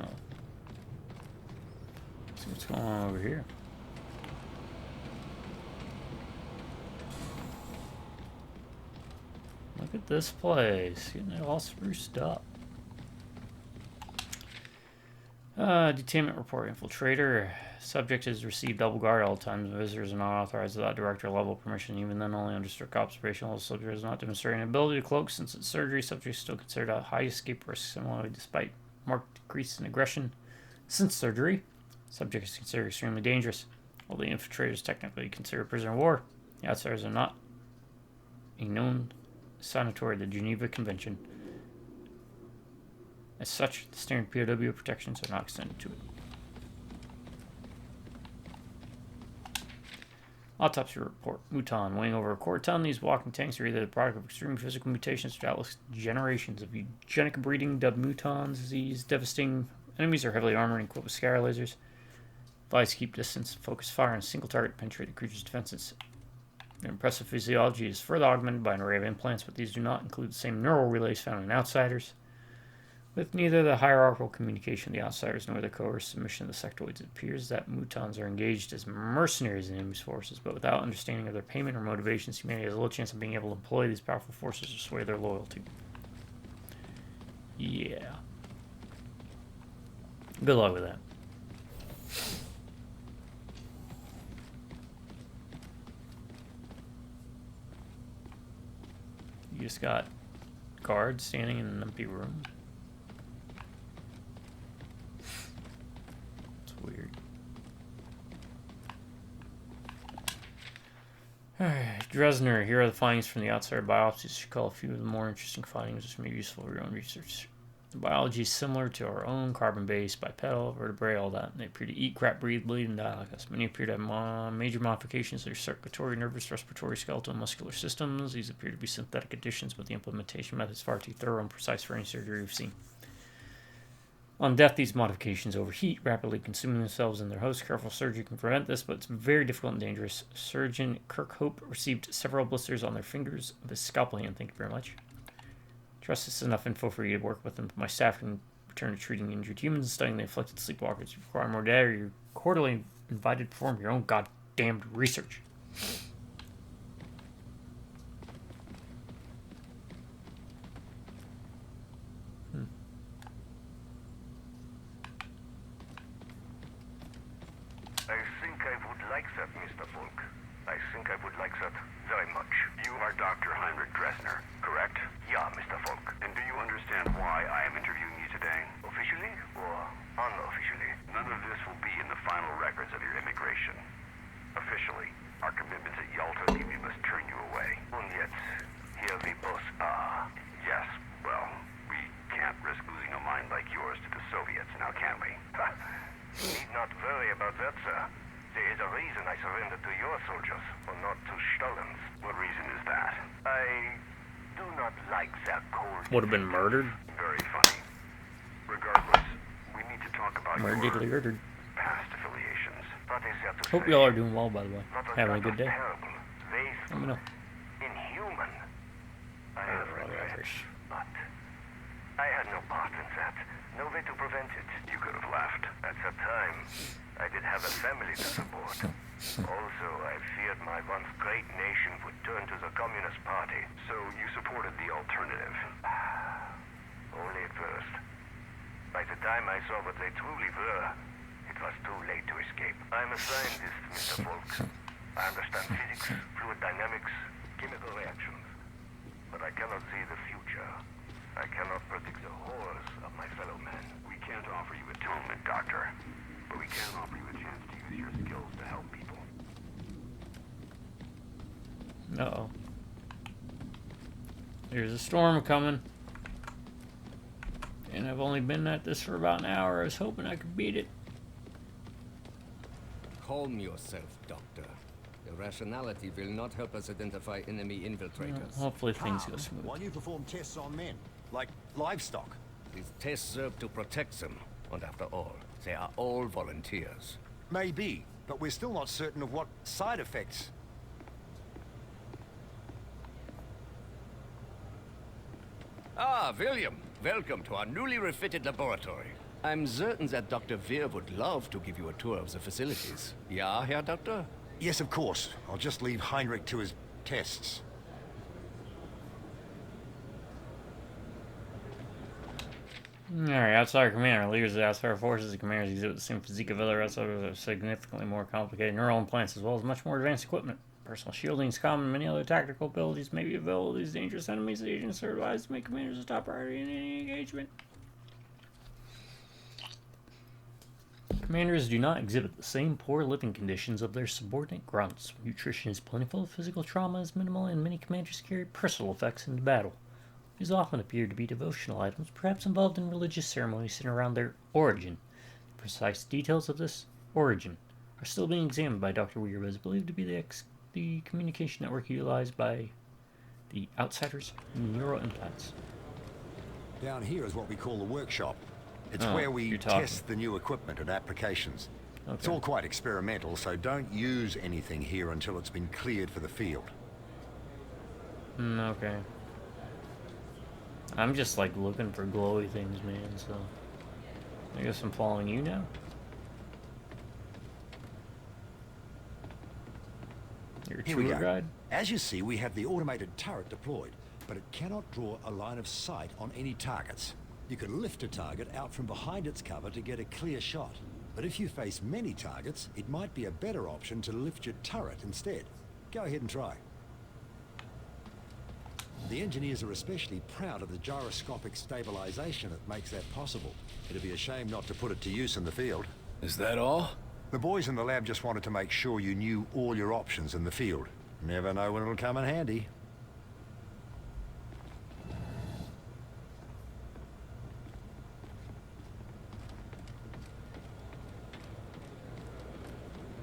Oh. Let's see what's going on over here. Look at this place. Getting it all spruced up. Detainment report. Infiltrator. Subject has received double guard all times. Visitors are not authorized without director level permission. Even then, only under strict observation. Although subject is not demonstrating an ability to cloak since its surgery. Subject is still considered a high escape risk. Similarly, despite marked decrease in aggression since surgery, subject is considered extremely dangerous. While the infiltrator is technically considered a prisoner of war, the outsiders are not a known signatory of the Geneva Convention. As such, the standard POW protections are not extended to it. Autopsy report. Muton. Weighing over a quarter ton, these walking tanks are either the product of extreme physical mutations or doubtless generations of eugenic breeding dubbed mutons. These devastating enemies are heavily armored and equipped with scour lasers. Advised to keep distance, focus fire on a single target to penetrate the creature's defenses. Their impressive physiology is further augmented by an array of implants, but these do not include the same neural relays found in outsiders. With neither the hierarchical communication of the outsiders nor the coerced submission of the sectoids, it appears that mutons are engaged as mercenaries in enemy's forces, but without understanding of their payment or motivations, humanity has little chance of being able to employ these powerful forces to sway their loyalty. Yeah. Good luck with that. You just got guards standing in an empty room. weird. Alright, Dresner, here are the findings from the outside biopsies. Should call a few of the more interesting findings which may be useful for your own research. The biology is similar to our own, carbon-based, bipedal, vertebrae, all that. They appear to eat, crap, breathe, bleed, and die like us. Many appear to have major modifications to their circulatory, nervous, respiratory, skeletal, and muscular systems. These appear to be synthetic additions, but the implementation method is far too thorough and precise for any surgery we've seen. On death, these modifications overheat, rapidly consuming themselves and their host. Careful surgery can prevent this, but it's very difficult and dangerous. Surgeon Kirkhope received several blisters on their fingers of his scalpel hand. Thank you very much. Trust this is enough info for you to work with them. My staff can return to treating injured humans and studying the afflicted sleepwalkers. If you require more data, you're quarterly invited to perform your own goddamned research. I think I would like that, Mr. Volk. I think I would like that very much. You are Dr. Heinrich Dresner, correct? Yeah, Mr. Volk. And do you understand why I am interviewing you today? Officially or unofficially? None of this will be in the final records of your immigration. Officially, our commitments at Yalta mean we must turn you away. And yet, here we both are. Yes, well, we can't risk losing a mind like yours to the Soviets, now can we? Need not worry about that, sir. There is a reason I surrendered to your soldiers, or not to Stalin's. What reason is that? I do not like that cold. Would have been murdered. Very funny. Regardless, we need to talk about Murdered. past affiliations. What is that to Hope say? y'all are doing well, by the way. Not Having a good day. terrible, wasteful, Let me know. inhuman. I have regrets, but I had no part in that. No way to prevent it. You could have left. At that time, I did have a family to support. Also, I feared my once great nation would turn to the Communist Party. So you supported the alternative. Only at first. By the time I saw what they truly were, it was too late to escape. I'm a scientist, Mr. Volk. I understand physics, fluid dynamics, chemical reactions. But I cannot see the future. I cannot predict the horrors of my fellow men. We can't offer you atonement, Doctor. But we can offer you a chance to use your skills to help people. Uh-oh. There's a storm coming. And I've only been at this for about an hour. I was hoping I could beat it. Calm yourself, Doctor. Irrationality will not help us identify enemy infiltrators. Hopefully things go smooth. Why do you perform tests on men? Like livestock? These tests serve to protect them. And after all, they are all volunteers. Maybe, but we're still not certain of what side effects. Ah, William. Welcome to our newly refitted laboratory. I'm certain that Dr. Veer would love to give you a tour of the facilities. Yeah, Herr Doctor? Yes, of course. I'll just leave Heinrich to his tests. Alright, outsider commander. Leaders of the outsider forces and commanders exhibit the same physique of other outsiders with significantly more complicated neural implants as well as much more advanced equipment. Personal shielding is common, and many other tactical abilities may be available to these dangerous enemies. The agents are advised to make commanders a top priority in any engagement. Commanders do not exhibit the same poor living conditions of their subordinate grunts. Nutrition is plentiful, physical trauma is minimal, and many commanders carry personal effects into battle. These often appear to be devotional items, perhaps involved in religious ceremonies centered around their origin. The precise details of this origin are still being examined by Dr. Weir, but is believed to be the communication network utilized by the Outsiders' neural implants. Down here is what we call the workshop. It's Oh, where we you're talking. test the new equipment and applications. It's Okay. all quite experimental, so don't use anything here until it's been cleared for the field. Okay. I'm just like looking for glowy things, man, so I guess I'm following you now. Your Here we tour go. guide? As you see, we have the automated turret deployed, but it cannot draw a line of sight on any targets. You can lift a target out from behind its cover to get a clear shot. But if you face many targets, it might be a better option to lift your turret instead. Go ahead and try. The engineers are especially proud of the gyroscopic stabilization that makes that possible. It'd be a shame not to put it to use in the field. Is that all? The boys in the lab just wanted to make sure you knew all your options in the field. Never know when it'll come in handy.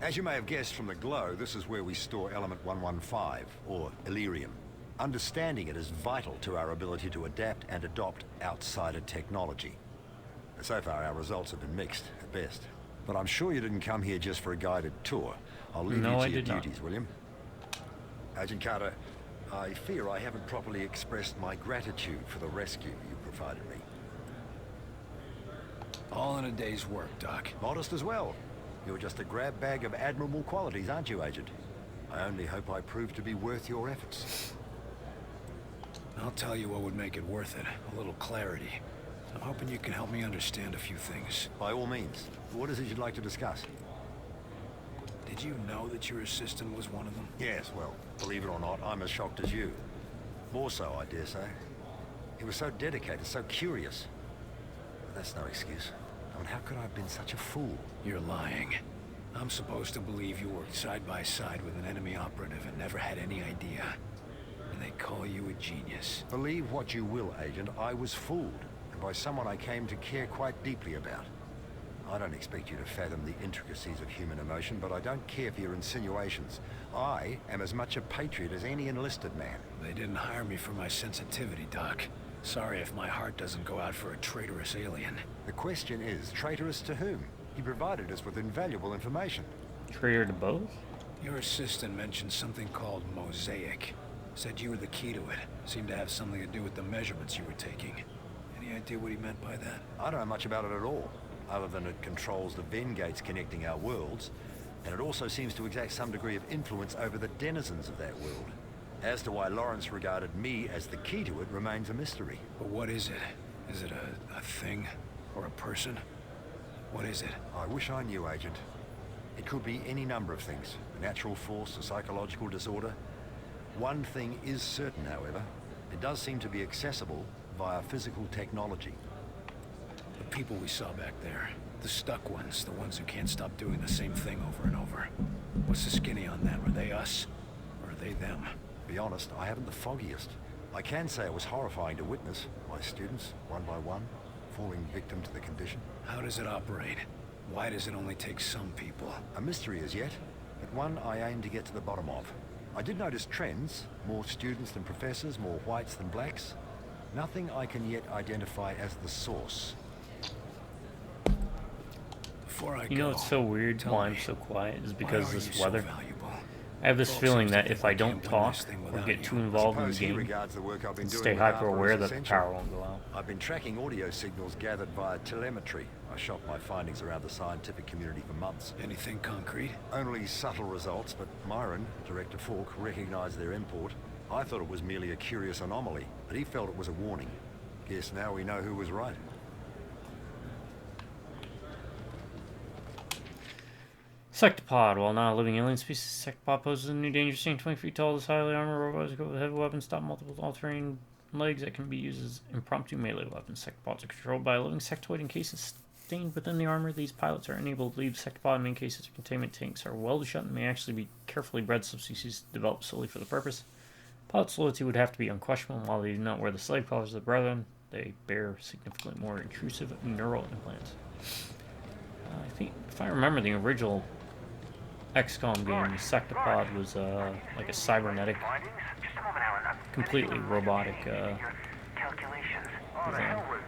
As you may have guessed from the glow, this is where we store element 115, or Illyrium. Understanding it is vital to our ability to adapt and adopt outsider technology. So far, our results have been mixed, at best. But I'm sure you didn't come here just for a guided tour. I'll leave you to your duties, William. Agent Carter, I fear I haven't properly expressed my gratitude for the rescue you provided me. All in a day's work, Doc. Modest as well. You're just a grab bag of admirable qualities, aren't you, Agent? I only hope I prove to be worth your efforts. I'll tell you what would make it worth it. A little clarity. I'm hoping you can help me understand a few things. By all means. What is it you'd like to discuss? Did you know that your assistant was one of them? Yes, well, believe it or not, I'm as shocked as you. More so, I dare say. He was so dedicated, so curious. But that's no excuse. I mean, how could I have been such a fool? You're lying. I'm supposed to believe you worked side by side with an enemy operative and never had any idea. And they call you a genius. Believe what you will, Agent. I was fooled. And by someone I came to care quite deeply about. I don't expect you to fathom the intricacies of human emotion, but I don't care for your insinuations. I am as much a patriot as any enlisted man. They didn't hire me for my sensitivity, Doc. Sorry if my heart doesn't go out for a traitorous alien. The question is, traitorous to whom? He provided us with invaluable information. Traitor to both? Your assistant mentioned something called Mosaic. Said you were the key to it. Seemed to have something to do with the measurements you were taking. Any idea what he meant by that? I don't know much about it at all, other than it controls the Venn gates connecting our worlds, and it also seems to exact some degree of influence over the denizens of that world. As to why Lawrence regarded me as the key to it remains a mystery. But what is it? Is it a thing? Or a person? What is it? I wish I knew, Agent. It could be any number of things. A natural force, a psychological disorder. One thing is certain, however. It does seem to be accessible via physical technology. The people we saw back there. The stuck ones. The ones who can't stop doing the same thing over and over. What's the skinny on them? Are they us? Or are they them? To be honest, I haven't the foggiest. I can say it was horrifying to witness. My students, one by one, falling victim to the condition. How does it operate? Why does it only take some people? A mystery as yet, but one I aim to get to the bottom of. I did notice trends. More students than professors, more whites than blacks. Nothing I can yet identify as the source. Before I You know, go, it's so weird why I'm so quiet is because why are this you so weather. valuable? I have this Folk feeling seems to that think if I we don't can't win talk this thing or without get you. too involved in the Suppose he game, regards the work I've been and doing stay with hyper Harper aware as that the essential. power won't go out. I've been tracking audio signals gathered via telemetry. I shot my findings around the scientific community for months. Anything concrete? Only subtle results, but Myron, Director Falk, recognized their import. I thought it was merely a curious anomaly, but he felt it was a warning. Guess now we know who was right. Sectopod. While not a living alien species, Sectopod poses a new danger, staying 20 feet tall. This highly armored robots equipped with heavy weapons stop multiple all-terrain legs that can be used as impromptu melee weapons. Sectopods are controlled by a living sectoid in cases contained within the armor. These pilots are enabled to leave sectopod main cases. Containment tanks are welded shut and may actually be carefully bred subspecies developed solely for the purpose. Pilot's loyalty would have to be unquestionable. While they do not wear the slave collars of the brethren, they bear significantly more intrusive neural implants. I think, if I remember the original XCOM game, the Sectopod was like a cybernetic, completely robotic Calculations. Oh, the hell with...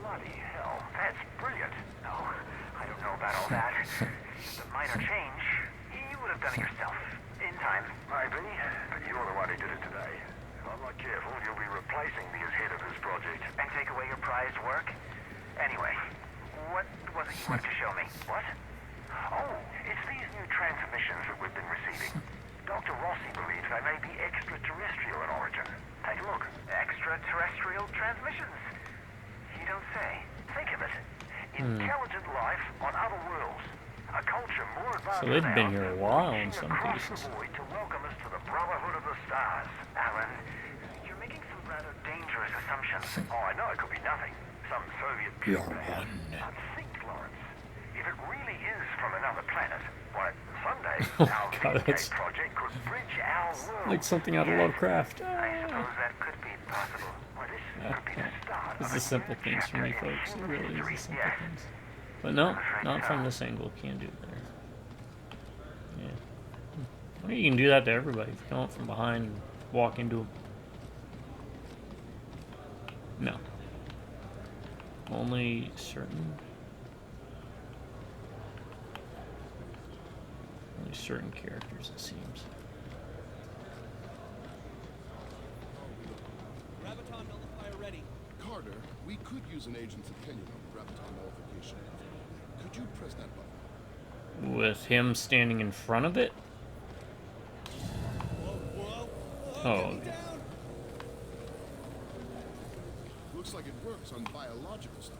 Bloody hell. That's brilliant. No, I don't know about all that. The minor change, you would have done it yourself. In time. Maybe, but you're the one who did it today. If I'm not careful, you'll be replacing me as head of this project. And take away your prized work? Anyway, what was it you wanted to show me? What? Oh, it's these new transmissions that we've been receiving. Dr. Rossi believes they may be extraterrestrial in origin. Take a look. Extraterrestrial transmissions? You don't say. Think of it. Intelligent life on other worlds. A culture more advanced So they've than been ours, here a while in reaching some across cases. the void to welcome us to the Brotherhood of the Stars. Alan, you're making some rather dangerous assumptions. Oh, I know it could be nothing. Some Soviet bureaucrat. But think, Lawrence. If it really is from another planet, why, someday Oh our God, Vindicate that's project could bridge our world. like something out of Lovecraft. I suppose that could be possible. Well, this could be the start It's of the a simple new things for chapter me, in folks. It human really is the history. simple Yes. things. But no, not from this angle. Can't do it there. Yeah. Well, you can do that to everybody. If you come up from behind and walk into them. No. Only certain characters, it seems. Graviton nullifier ready. Carter, we could use an agent's opinion on graviton nullification. Could you press that button? With him standing in front of it? Oh, okay. Looks like it works on biological stuff.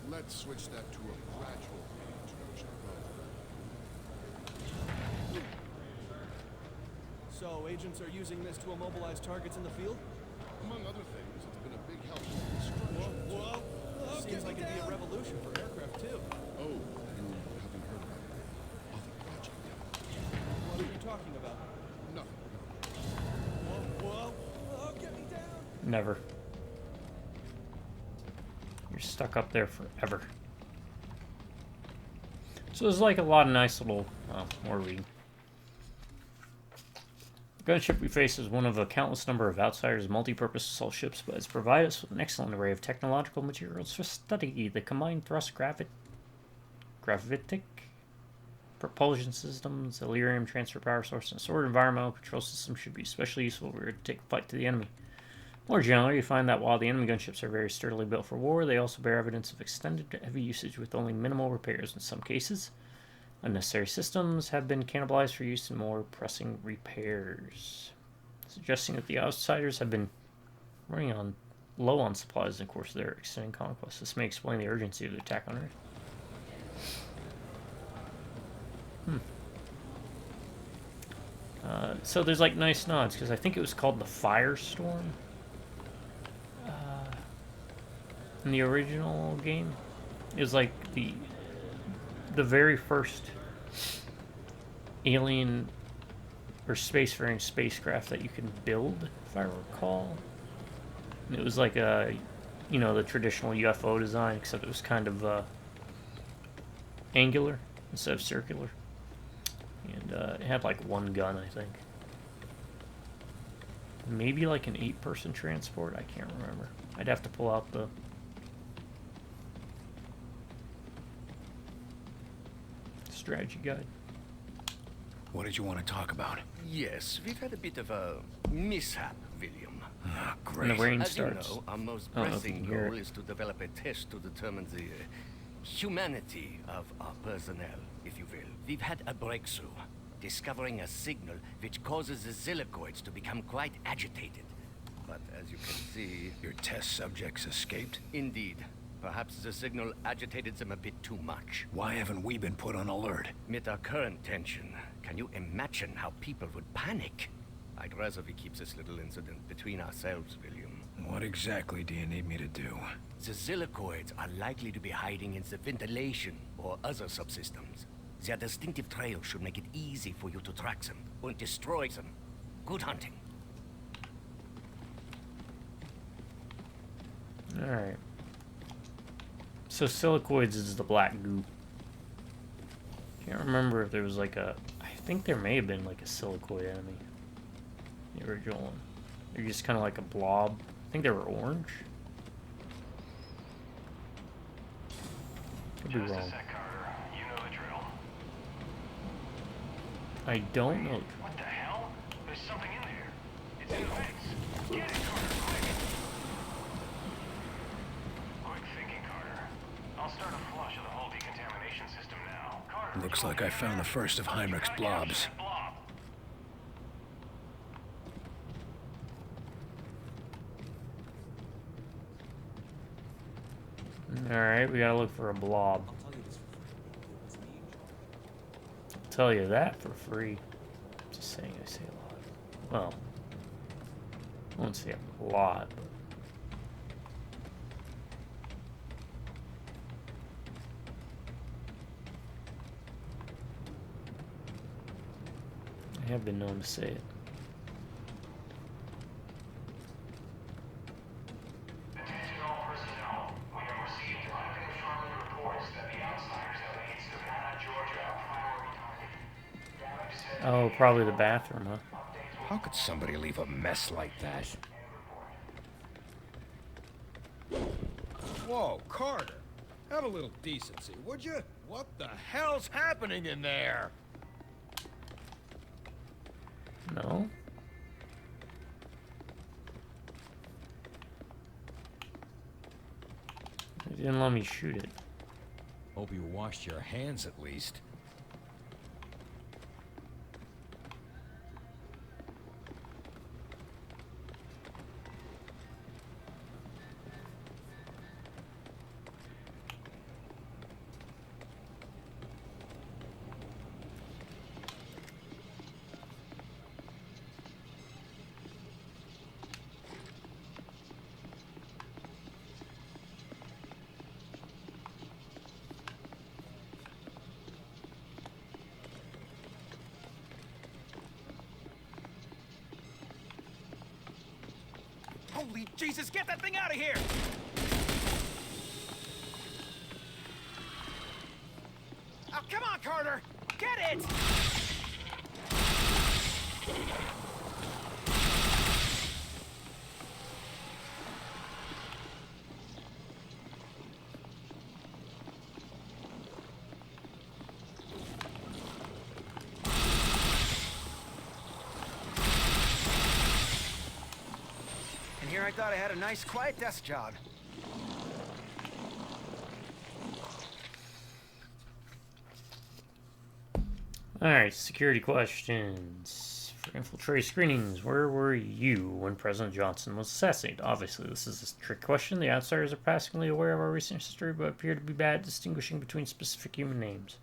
Let's switch that to a gradual reintroduction. So, agents are using this to immobilize targets in the field? Among other things, it's been a big help in destruction. Whoa. Seems like it'd be a revolution for aircraft, too. Oh, you haven't heard about the other project yet? What are you talking about? Nothing. Whoa. Get me down. Never. You're stuck up there forever. So there's like a lot of nice little, more reading. The gunship we face is one of a countless number of Outsiders' multi-purpose assault ships, but it's provided us with an excellent array of technological materials for study. The combined thrust gravitic propulsion systems, Elerium transfer power source, and stored environmental control system should be especially useful if we were to take flight to the enemy. More generally, you find that while the enemy gunships are very sturdily built for war, they also bear evidence of extended heavy usage with only minimal repairs in some cases. Unnecessary systems have been cannibalized for use in more pressing repairs, suggesting that the Outsiders have been running low on supplies in the course of their extending conquest. This may explain the urgency of the attack on Earth. So there's like nice nods, because I think it was called the Firestorm in the original game. It was like the very first alien or spacefaring spacecraft that you can build, if I recall. And it was like a, the traditional UFO design, except it was kind of angular instead of circular. And it had like one gun, I think. Maybe like an 8-person transport, I can't remember. I'd have to pull out the strategy guide. What did you want to talk about? Yes, we've had a bit of a mishap, William. Ah, great. And the rain As starts. you know, our most I don't know if pressing you can hear goal it. is to develop a test to determine the humanity of our personnel, if you will. We've had a breakthrough, discovering a signal which causes the Zilicoids to become quite agitated. But as you can see... Your test subjects escaped? Indeed. Perhaps the signal agitated them a bit too much. Why haven't we been put on alert? With our current tension, can you imagine how people would panic? I'd rather we keep this little incident between ourselves, William. What exactly do you need me to do? The Zilicoids are likely to be hiding in the ventilation or other subsystems. Their distinctive trail should make it easy for you to track them and destroy them. Good hunting. Alright. So silicoids is the black goo. Can't remember if there was like a... I think there may have been like a silicoid enemy. The original one. They're just kind of like a blob. I think they were orange. Could be wrong. You know the drill. I don't know. What the hell? There's something in there. It's in the vents. Get it, Carter, quick! Quick thinking, Carter. I'll start a flush of the whole decontamination system now. Carter, Looks like I found the first of Heinrich's blobs. Alright, we gotta look for a blob. I'll tell you that for free. Just saying, I say a lot. Well, I won't say a lot, but... I have been known to say it. Attention all personnel. We have received unconfirmed reports that the outsiders have made Savannah, Georgia a priority target. Oh, probably the bathroom, huh? How could somebody leave a mess like that? Whoa, Carter. Have a little decency, would you? What the hell's happening in there? No. They didn't let me shoot it. Hope you washed your hands at least. Holy Jesus, get that thing out of here! Oh, come on, Carter! Get it! And here I thought I had a nice, quiet desk job. Alright, security questions. For infiltrate screenings, where were you when President Johnson was assassinated? Obviously, this is a trick question. The outsiders are passingly aware of our recent history, but appear to be bad at distinguishing between specific human names.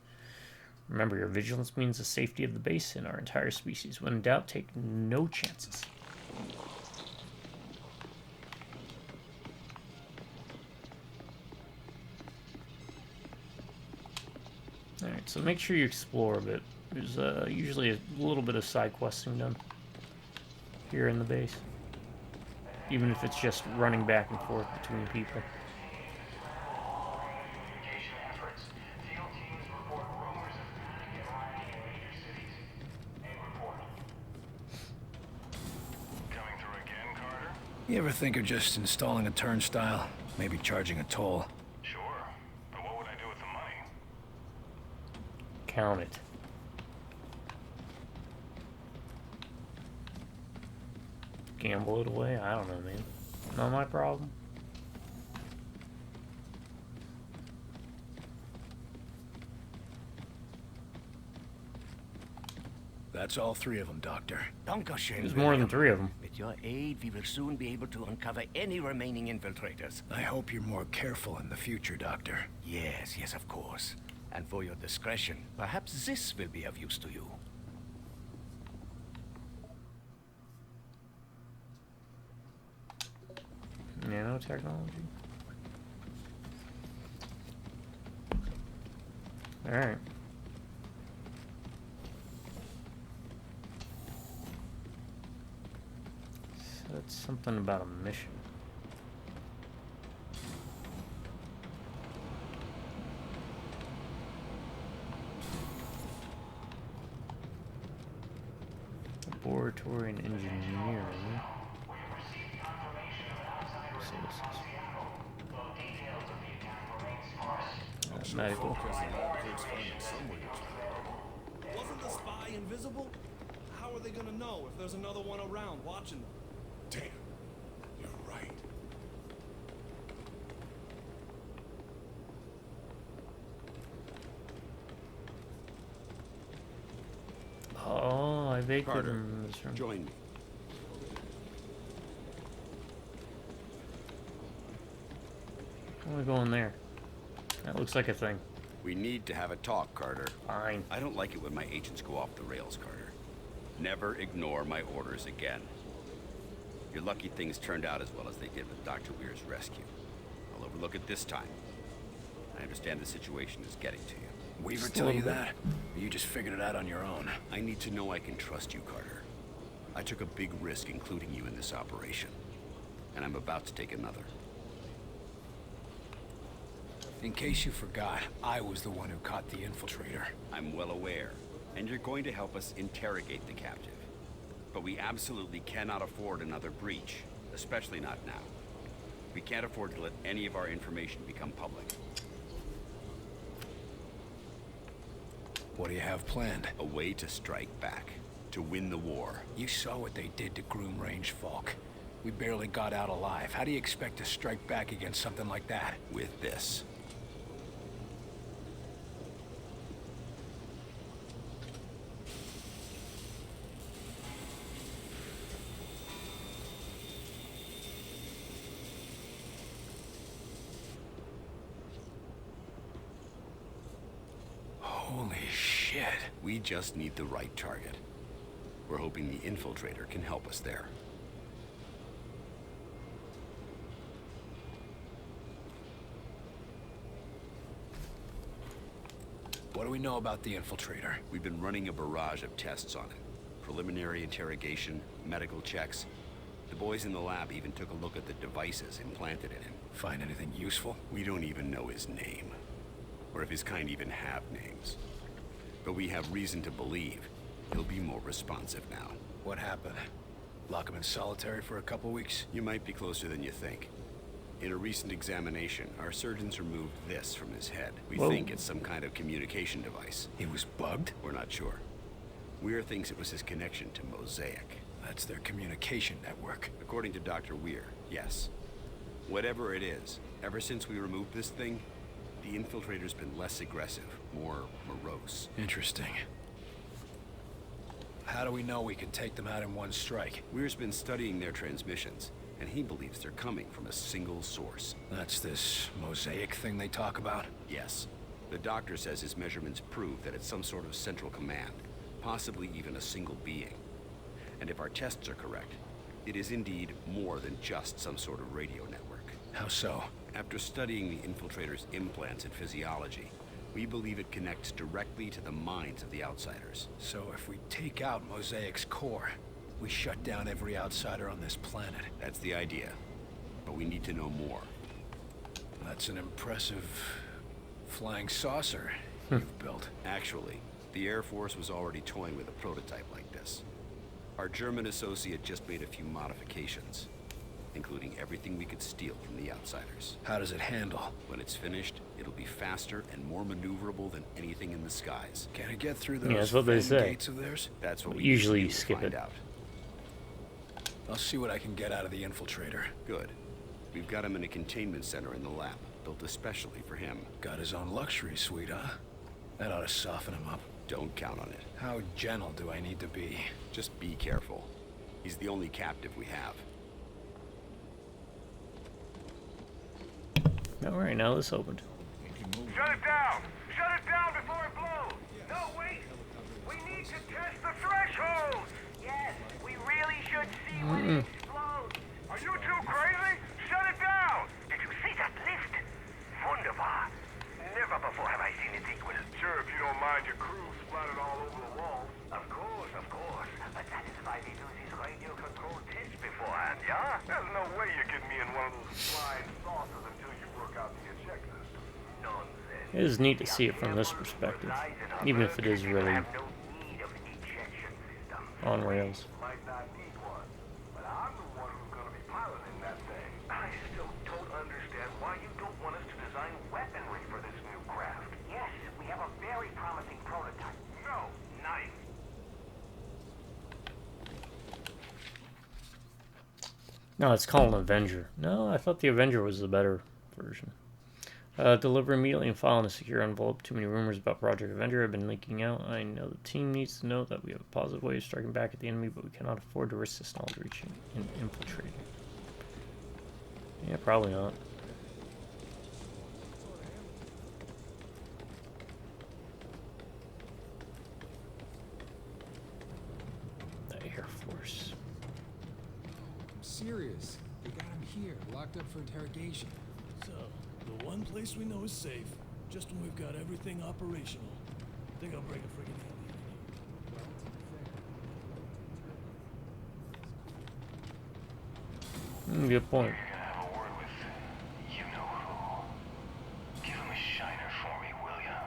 Remember, your vigilance means the safety of the base and our entire species. When in doubt, take no chances. Alright, so make sure you explore a bit. There's usually a little bit of side questing done here in the base. Even if it's just running back and forth between people. You ever think of just installing a turnstile? Maybe charging a toll? Sure, but what would I do with the money? Count it. Gamble it away? I don't know, man. Not my problem. That's all three of them, Doctor. Dankeschön. There's more than three of them. With your aid, we will soon be able to uncover any remaining infiltrators. I hope you're more careful in the future, Doctor. Yes, yes, of course. And for your discretion, perhaps this will be of use to you. Nanotechnology. Alright. So that's something about a mission. Laboratory and engineering. Medical. Wasn't the spy invisible? How are they gonna know if there's another one around watching them? Damn, you're right. Oh, I vaguely Carter, remember this room. join me. I'm gonna go in there. That looks like a thing. We need to have a talk, Carter. Fine. I don't like it when my agents go off the rails, Carter. Never ignore my orders again. You're lucky things turned out as well as they did with Dr. Weir's rescue. I'll overlook it this time. I understand the situation is getting to you. Weaver Just a tell you little bit. that? Or you just figured it out on your own? I need to know I can trust you, Carter. I took a big risk including you in this operation, and I'm about to take another. In case you forgot, I was the one who caught the infiltrator. I'm well aware, and you're going to help us interrogate the captive. But we absolutely cannot afford another breach, especially not now. We can't afford to let any of our information become public. What do you have planned? A way to strike back, to win the war. You saw what they did to Groom Range folk. We barely got out alive. How do you expect to strike back against something like that? With this. Holy shit. We just need the right target. We're hoping the infiltrator can help us there. What do we know about the infiltrator? We've been running a barrage of tests on it. Preliminary interrogation, medical checks. The boys in the lab even took a look at the devices implanted in him. Find anything useful? We don't even know his name. Or if his kind even have names. But we have reason to believe he'll be more responsive now. What happened? Lock him in solitary for a couple weeks? You might be closer than you think. In a recent examination, our surgeons removed this from his head. We think it's some kind of communication device. He was bugged? We're not sure. Weir thinks it was his connection to Mosaic. That's their communication network. According to Dr. Weir, yes. Whatever it is, ever since we removed this thing, the infiltrator's been less aggressive, more morose. Interesting. How do we know we can take them out in one strike? Weir's been studying their transmissions, and he believes they're coming from a single source. That's this Mosaic thing they talk about? Yes. The doctor says his measurements prove that it's some sort of central command, possibly even a single being. And if our tests are correct, it is indeed more than just some sort of radio network. How so? After studying the infiltrator's implants and physiology, we believe it connects directly to the minds of the outsiders. So if we take out Mosaic's core, we shut down every outsider on this planet. That's the idea. But we need to know more. That's an impressive flying saucer you've built. Actually, the Air Force was already toying with a prototype like this. Our German associate just made a few modifications, including everything we could steal from the outsiders. How does it handle? When it's finished, it'll be faster and more maneuverable than anything in the skies. Can it get through those that's what they say. gates of theirs? That's what we Usually need you to skip find it. out. I'll see what I can get out of the infiltrator. Good. We've got him in a containment center in the lab, built especially for him. Got his own luxury suite, huh? That ought to soften him up. Don't count on it. How gentle do I need to be? Just be careful. He's the only captive we have. Alright, now this opened. Shut it down! Shut it down before it blows! No, wait! We need to test the threshold! Yes, we really should see when it explodes. Are you too crazy? Shut it down! Did you see that lift? Wunderbar! Never before have I seen its equal. Sure, if you don't mind your crew splattered all over the walls. Of course, of course. But that is why we do these radio-controlled tests beforehand, yeah? There's no way you're getting me in one of those flying saucers until you work out the eject system. Nonsense. It is neat to see it from this perspective, even if it is really on rails. Might not need one, but I'm the one who's gonna be piloting that thing. I still don't understand why you don't want us to design weaponry for this new craft. Yes, we have a very promising prototype. No, knife. No, it's called an Avenger. No, I thought the Avenger was the better version. Deliver immediately and file in a secure envelope. Too many rumors about Project Avenger have been leaking out. I know the team needs to know that we have a positive way of striking back at the enemy, but we cannot afford to risk this knowledge reaching and infiltrating. Yeah, probably not. The Air Force. I'm serious. They got him here, locked up for interrogation. So, the one place we know is safe, Just when we've got everything operational. Think I'll break a friggin' alien in here. Good point. You're gonna have a word with you-know-who. Give him a shiner for me, will ya?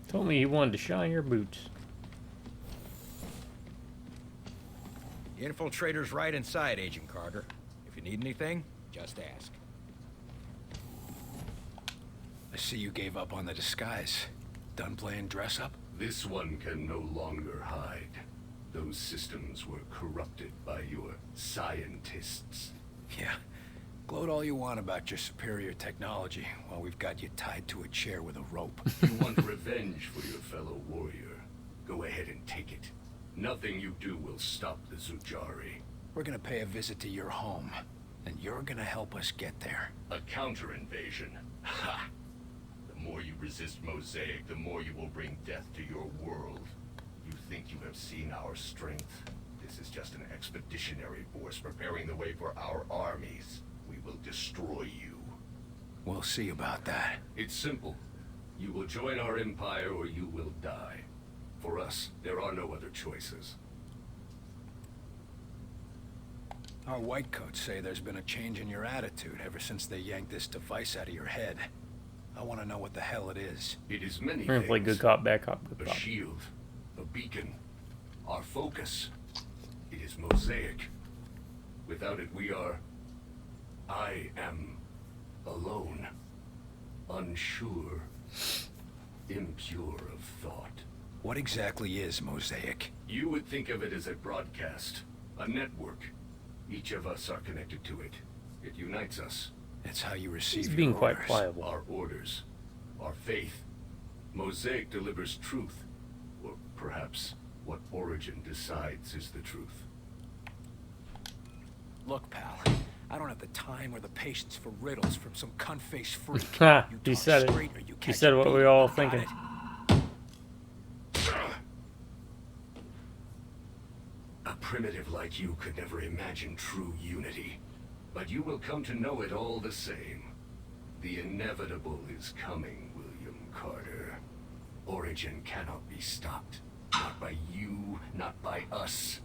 Told me he wanted to shine your boots. The infiltrator's right inside, Agent Carter. If you need anything, just ask. I see you gave up on the disguise. Done playing dress-up? This one can no longer hide. Those systems were corrupted by your scientists. Yeah. Gloat all you want about your superior technology while we've got you tied to a chair with a rope. You want revenge for your fellow warrior. Go ahead and take it. Nothing you do will stop the Zujari. We're gonna pay a visit to your home, and you're gonna help us get there. A counter-invasion. Ha! The more you resist Mosaic, the more you will bring death to your world. You think you have seen our strength? This is just an expeditionary force preparing the way for our armies. We will destroy you. We'll see about that. It's simple. You will join our empire or you will die. For us, there are no other choices. Our whitecoats say there's been a change in your attitude ever since they yanked this device out of your head. I want to know what the hell it is. It is many We're gonna things. play good cop, bad cop, good A cop. shield, a beacon, our focus. It is Mosaic. Without it, we are... I am alone, unsure, impure of thought. What exactly is Mosaic? You would think of it as a broadcast, a network. Each of us are connected to it. It unites us. It's how you receive He's your being quite orders. pliable. Our orders, our faith. Mosaic delivers truth, or perhaps what Origin decides is the truth. Look, pal, I don't have the time or the patience for riddles from some cunt-faced freak. Ha! You He talk said straight or it. you He catch said a what we beat. were all Got thinking. it? A primitive like you could never imagine true unity. But you will come to know it all the same. The inevitable is coming, William Carter. Origin cannot be stopped. Not by you, not by us.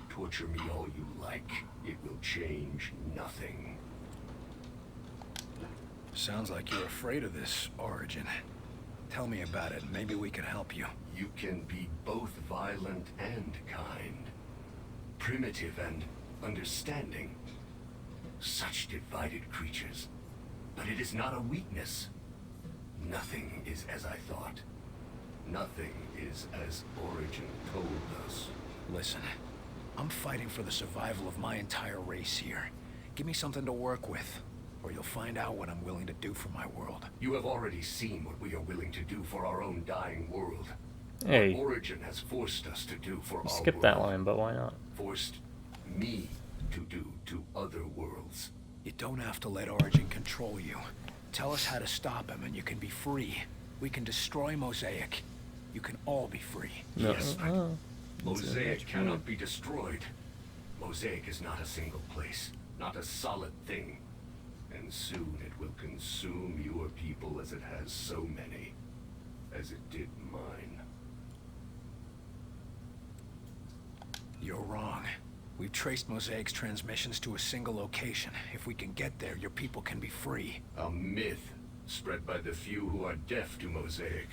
Torture me all you like. It will change nothing. Sounds like you're afraid of this, Origin. Tell me about it, maybe we can help you. You can be both violent and kind. Primitive and understanding. Such divided creatures. But it is not a weakness. Nothing is as I thought. Nothing is as Origin told us. Listen, I'm fighting for the survival of my entire race here. Give me something to work with, or you'll find out what I'm willing to do for my world. You have already seen what we are willing to do for our own dying world. Hey. What Origin has forced us to do for our Skip world. that line, but why not? Forced me to do to other worlds. You don't have to let Origin control you. Tell us how to stop him and you can be free. We can destroy Mosaic. You can all be free. No. Yes, but Mosaic cannot be destroyed. Mosaic is not a single place, not a solid thing. And soon it will consume your people as it has so many, as it did mine. You're wrong. We've traced Mosaic's transmissions to a single location. If we can get there, your people can be free. A myth spread by the few who are deaf to Mosaic.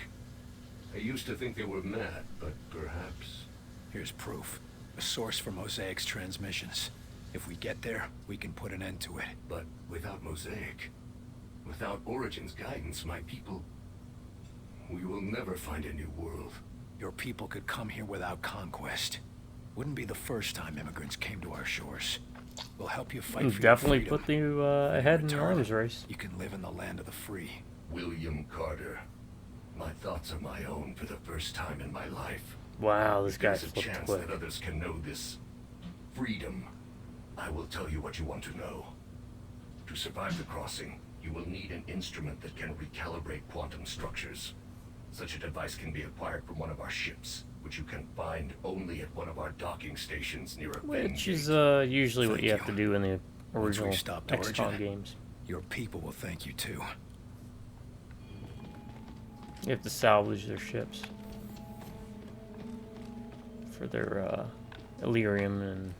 I used to think they were mad, but perhaps... Here's proof. A source for Mosaic's transmissions. If we get there, we can put an end to it. But without Mosaic, without Origin's guidance, my people... We will never find a new world. Your people could come here without conquest. Wouldn't be the first time immigrants came to our shores. We'll help you fight for Definitely your freedom. put you ahead in the arms race. You can live in the land of the free. William Carter. My thoughts are my own for the first time in my life. Wow, this guy There's a flipped chance quick. that others can know this. Freedom. I will tell you what you want to know. To survive the crossing, you will need an instrument that can recalibrate quantum structures. Such a device can be acquired from one of our ships, which you can find only at one of our docking stations near a Which Ven is usually what you have to do in the Once original we've stopped XCOM origin, games. your people will thank you too. You have to salvage their ships for their Illyrium and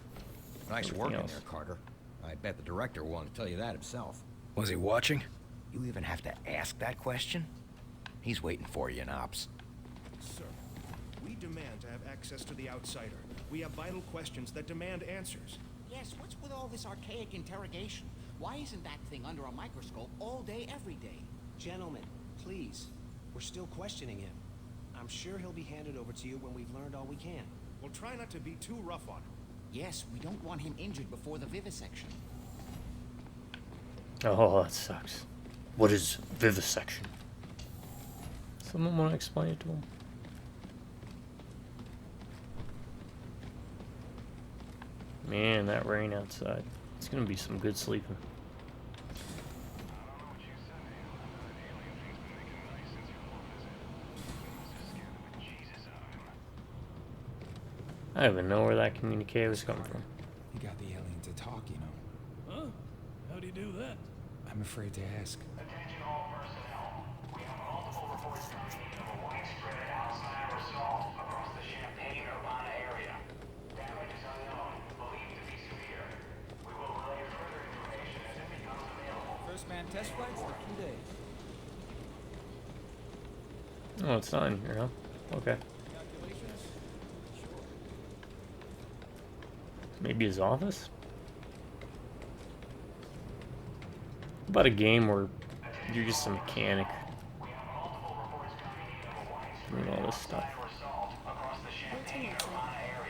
Nice work in else. there, Carter. I bet the director will want to tell you that himself. Was he watching? You even have to ask that question? He's waiting for you in Ops. Sir, we demand to have access to the Outsider. We have vital questions that demand answers. Yes, what's with all this archaic interrogation? Why isn't that thing under a microscope all day, every day? Gentlemen, please. We're still questioning him. I'm sure he'll be handed over to you when we've learned all we can. We'll try not to be too rough on him. Yes, we don't want him injured before the vivisection. Oh, that sucks. What is vivisection? Someone want to explain it to him? Man, that rain outside. It's gonna be some good sleeping. I don't even know where that communique was coming from. You got the alien to talk, you know. Huh? How'd he do that? I'm afraid to ask. Attention all personnel. We have multiple reports coming in of a widespread Alzheimer's assault across the Champaign-Urbana area. Damage is unknown, believed to be severe. We will relay further information as it becomes available. First man test flights for 2 days. Oh, it's not in here, huh? Okay. Maybe his office? How about a game where you're just a mechanic doing all this stuff?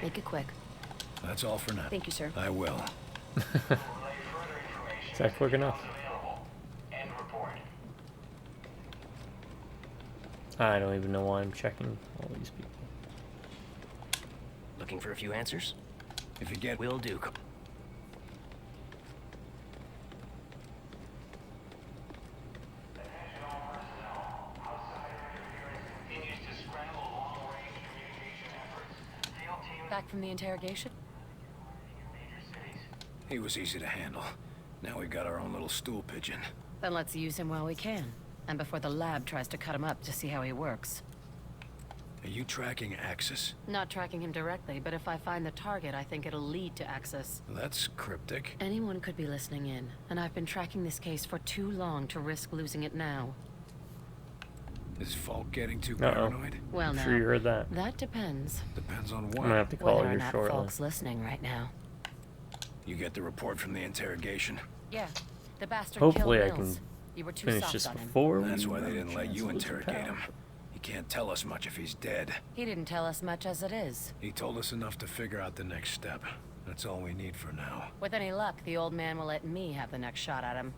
Make it quick. That's all for now. Thank you, sir. I will. Is that quick enough? End report. I don't even know why I'm checking all these people. Looking for a few answers? If you get... Will do. Back from the interrogation? He was easy to handle. Now we've got our own little stool pigeon. Then let's use him while we can. And before the lab tries to cut him up to see how he works. Are you tracking Axis? Not tracking him directly, but if I find the target, I think it'll lead to Axis. That's cryptic. Anyone could be listening in, and I've been tracking this case for too long to risk losing it now. Is Falk getting too paranoid? Well, I'm now, sure you heard that. That depends. Depends on I'm what. gonna have to call Whether or you not shortly. Falk's listening right now. You get the report from the interrogation? Yeah, the bastard Hopefully I killed can Mills. You were too finish soft this on him. before That's we why they didn't let you transfer to interrogate power. him. He can't tell us much if he's dead. He didn't tell us much as it is. He told us enough to figure out the next step. That's all we need for now. With any luck, the old man will let me have the next shot at him.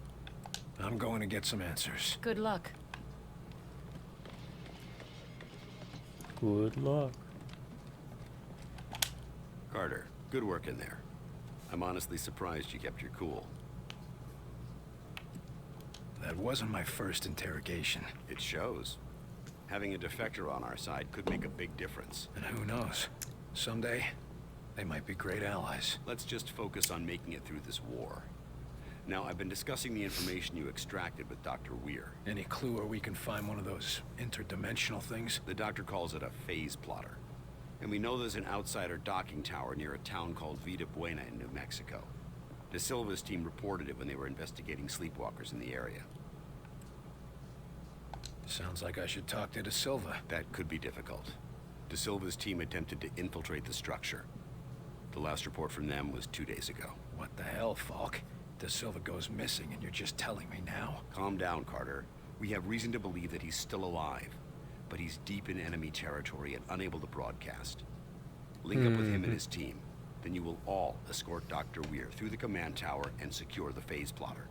I'm going to get some answers. Good luck. Good luck. Carter, good work in there. I'm honestly surprised you kept your cool. That wasn't my first interrogation. It shows. Having a defector on our side could make a big difference. And who knows? Someday, they might be great allies. Let's just focus on making it through this war. Now, I've been discussing the information you extracted with Dr. Weir. Any clue where we can find one of those interdimensional things? The doctor calls it a phase plotter. And we know there's an outsider docking tower near a town called Vida Buena in New Mexico. De Silva's team reported it when they were investigating sleepwalkers in the area. Sounds like I should talk to De Silva. That could be difficult. De Silva's team attempted to infiltrate the structure. The last report from them was 2 days ago. What the hell, Falk? De Silva goes missing and you're just telling me now. Calm down, Carter. We have reason to believe that he's still alive, but he's deep in enemy territory and unable to broadcast. Link up with him and his team. Then you will all escort Dr. Weir through the command tower and secure the phase plotter.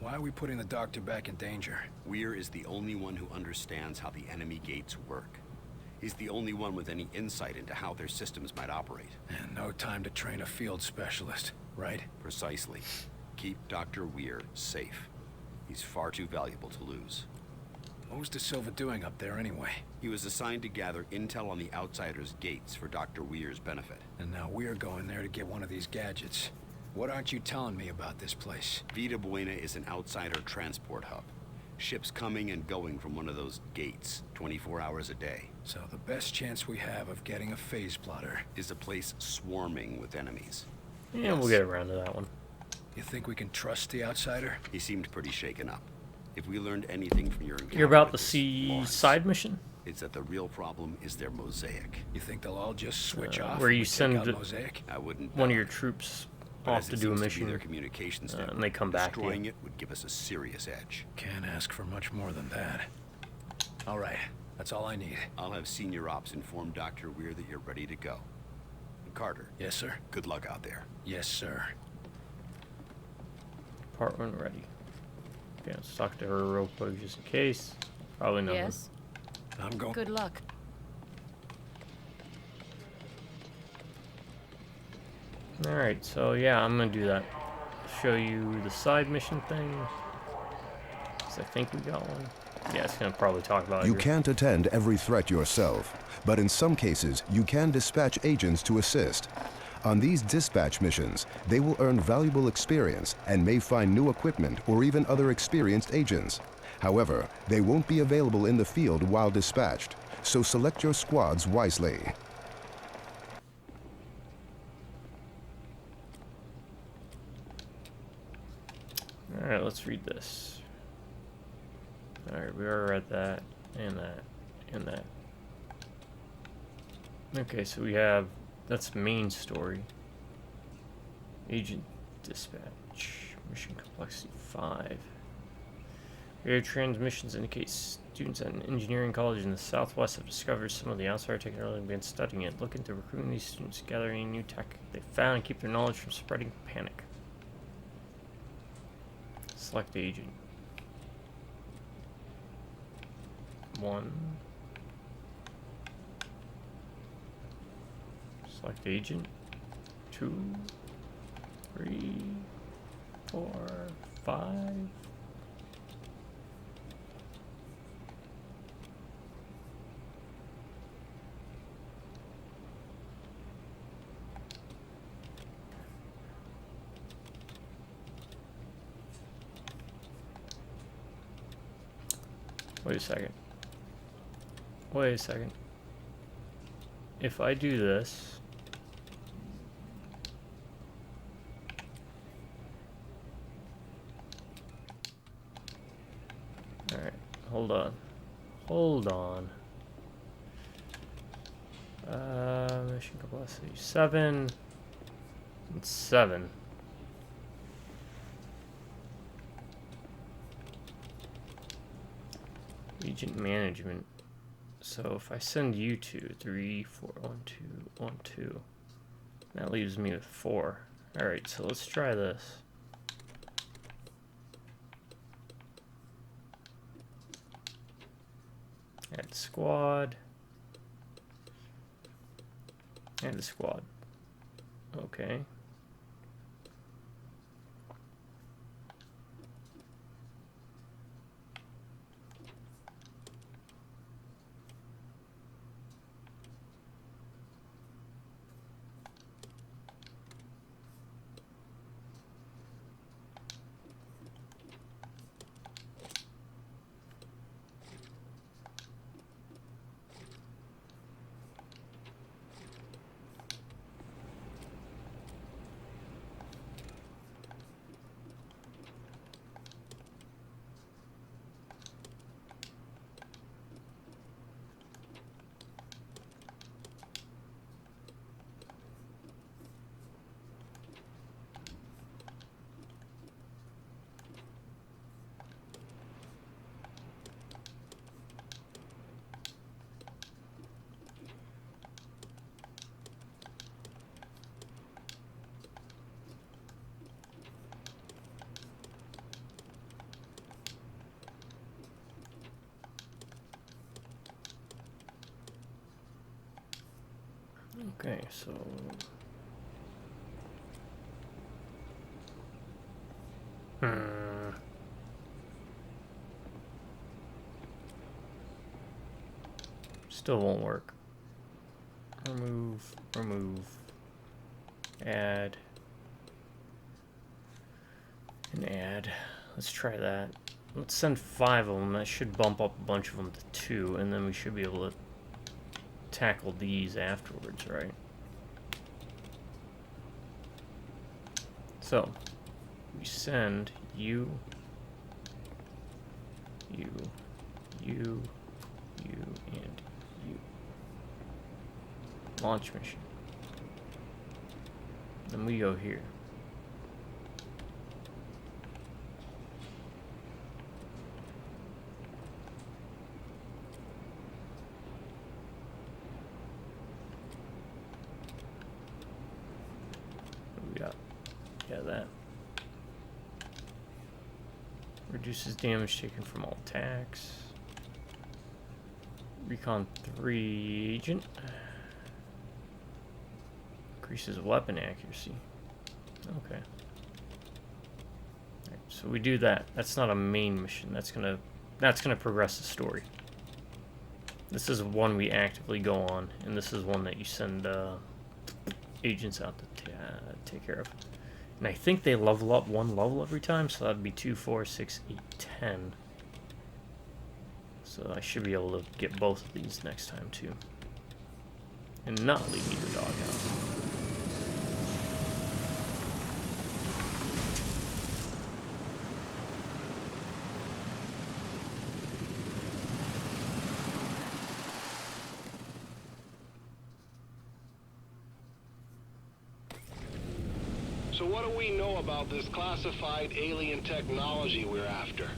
Why are we putting the doctor back in danger? Weir is the only one who understands how the enemy gates work. He's the only one with any insight into how their systems might operate. And no time to train a field specialist, right? Precisely. Keep Dr. Weir safe. He's far too valuable to lose. What was De Silva doing up there anyway? He was assigned to gather intel on the Outsiders' gates for Dr. Weir's benefit. And now we're going there to get one of these gadgets. What aren't you telling me about this place? Vida Buena is an Outsider transport hub. Ships coming and going from one of those gates, 24 hours a day. So the best chance we have of getting a phase plotter is a place swarming with enemies. Yeah, we'll get around to that one. You think we can trust the Outsider? He seemed pretty shaken up. If we learned anything from your encounter, you're about the sea side mission? It's that the real problem is their mosaic. You think they'll all just switch off? Where you send mosaic? I wouldn't. One of your troops off to do a mission, their communications and they come back. Destroying it would give us a serious edge. Can't ask for much more than that. All right, that's all I need. I'll have Senior Ops inform Dr. Weir that you're ready to go. And Carter. Yes, sir. Good luck out there. Yes, sir. Part 1 ready. Okay, let's talk to her real quick just in case. Probably not. Yes. I'm going. Good luck. Alright, so yeah, I'm gonna do that. Show you the side mission thing. 'Cause I think we got one. Yeah, it's gonna probably talk about it. You can't attend every threat yourself, but in some cases, you can dispatch agents to assist. On these dispatch missions, they will earn valuable experience and may find new equipment or even other experienced agents. However, they won't be available in the field while dispatched, so select your squads wisely. Alright, let's read this. Alright, we already read that, and that, and that. Okay, so we have, that's main story. Agent dispatch, mission complexity 5. Air transmissions indicate students at an engineering college in the southwest have discovered some of the outsider technology and began studying it, looking to recruit these students, gathering new tech they found, and keep their knowledge from spreading panic. Select agent. 1. Select agent. 2, 3, 4, 5. Wait a second. Wait a second. If I do this, alright, hold on. Hold on. Mission complexity 7 and 7. Agent management. So if I send you to 3, 4, 1, 2, 1, 2, that leaves me with 4. Alright, so let's try this. Add squad. Add the squad. Okay. Okay, so Still won't work. Remove, remove, add, and add. Let's try that. Let's send 5 of them. That should bump up a bunch of them to 2, and then we should be able to tackle these afterwards, right? So, we send you, and you. Launch mission. Then we go here. What do we got? Yeah, that. Reduces damage taken from all attacks. Recon 3 agent. Increases weapon accuracy. Okay. Alright, so we do that. That's not a main mission. That's gonna progress the story. This is one we actively go on, and this is one that you send agents out to take care of. And I think they level up 1 level every time, so that'd be 2, 4, 6, 8, 10. So I should be able to get both of these next time too, and not leave me the doghouse. So what do we know about this classified alien technology we're after?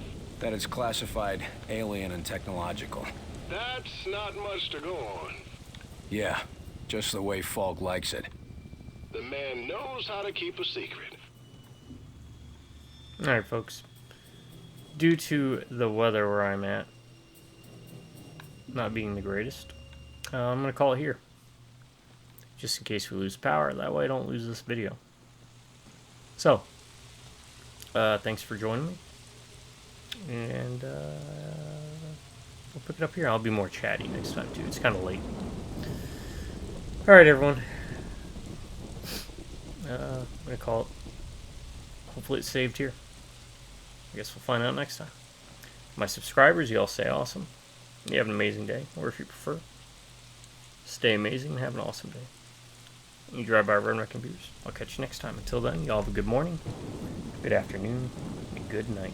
That it's classified alien and technological. That's not much to go on. Yeah, just the way Falk likes it. The man knows how to keep a secret. Alright, folks. Due to the weather where I'm at not being the greatest, I'm going to call it here. Just in case we lose power. That way I don't lose this video. So, thanks for joining me. And we'll pick it up here. I'll be more chatty next time, too. It's kind of late. Alright, everyone. I'm going to call it. Hopefully it's saved here. I guess we'll find out next time. My subscribers, you all stay awesome. You have an amazing day. Or if you prefer, stay amazing and have an awesome day. You drive by Run Wreck Computers. I'll catch you next time. Until then, y'all have a good morning, good afternoon, and good night.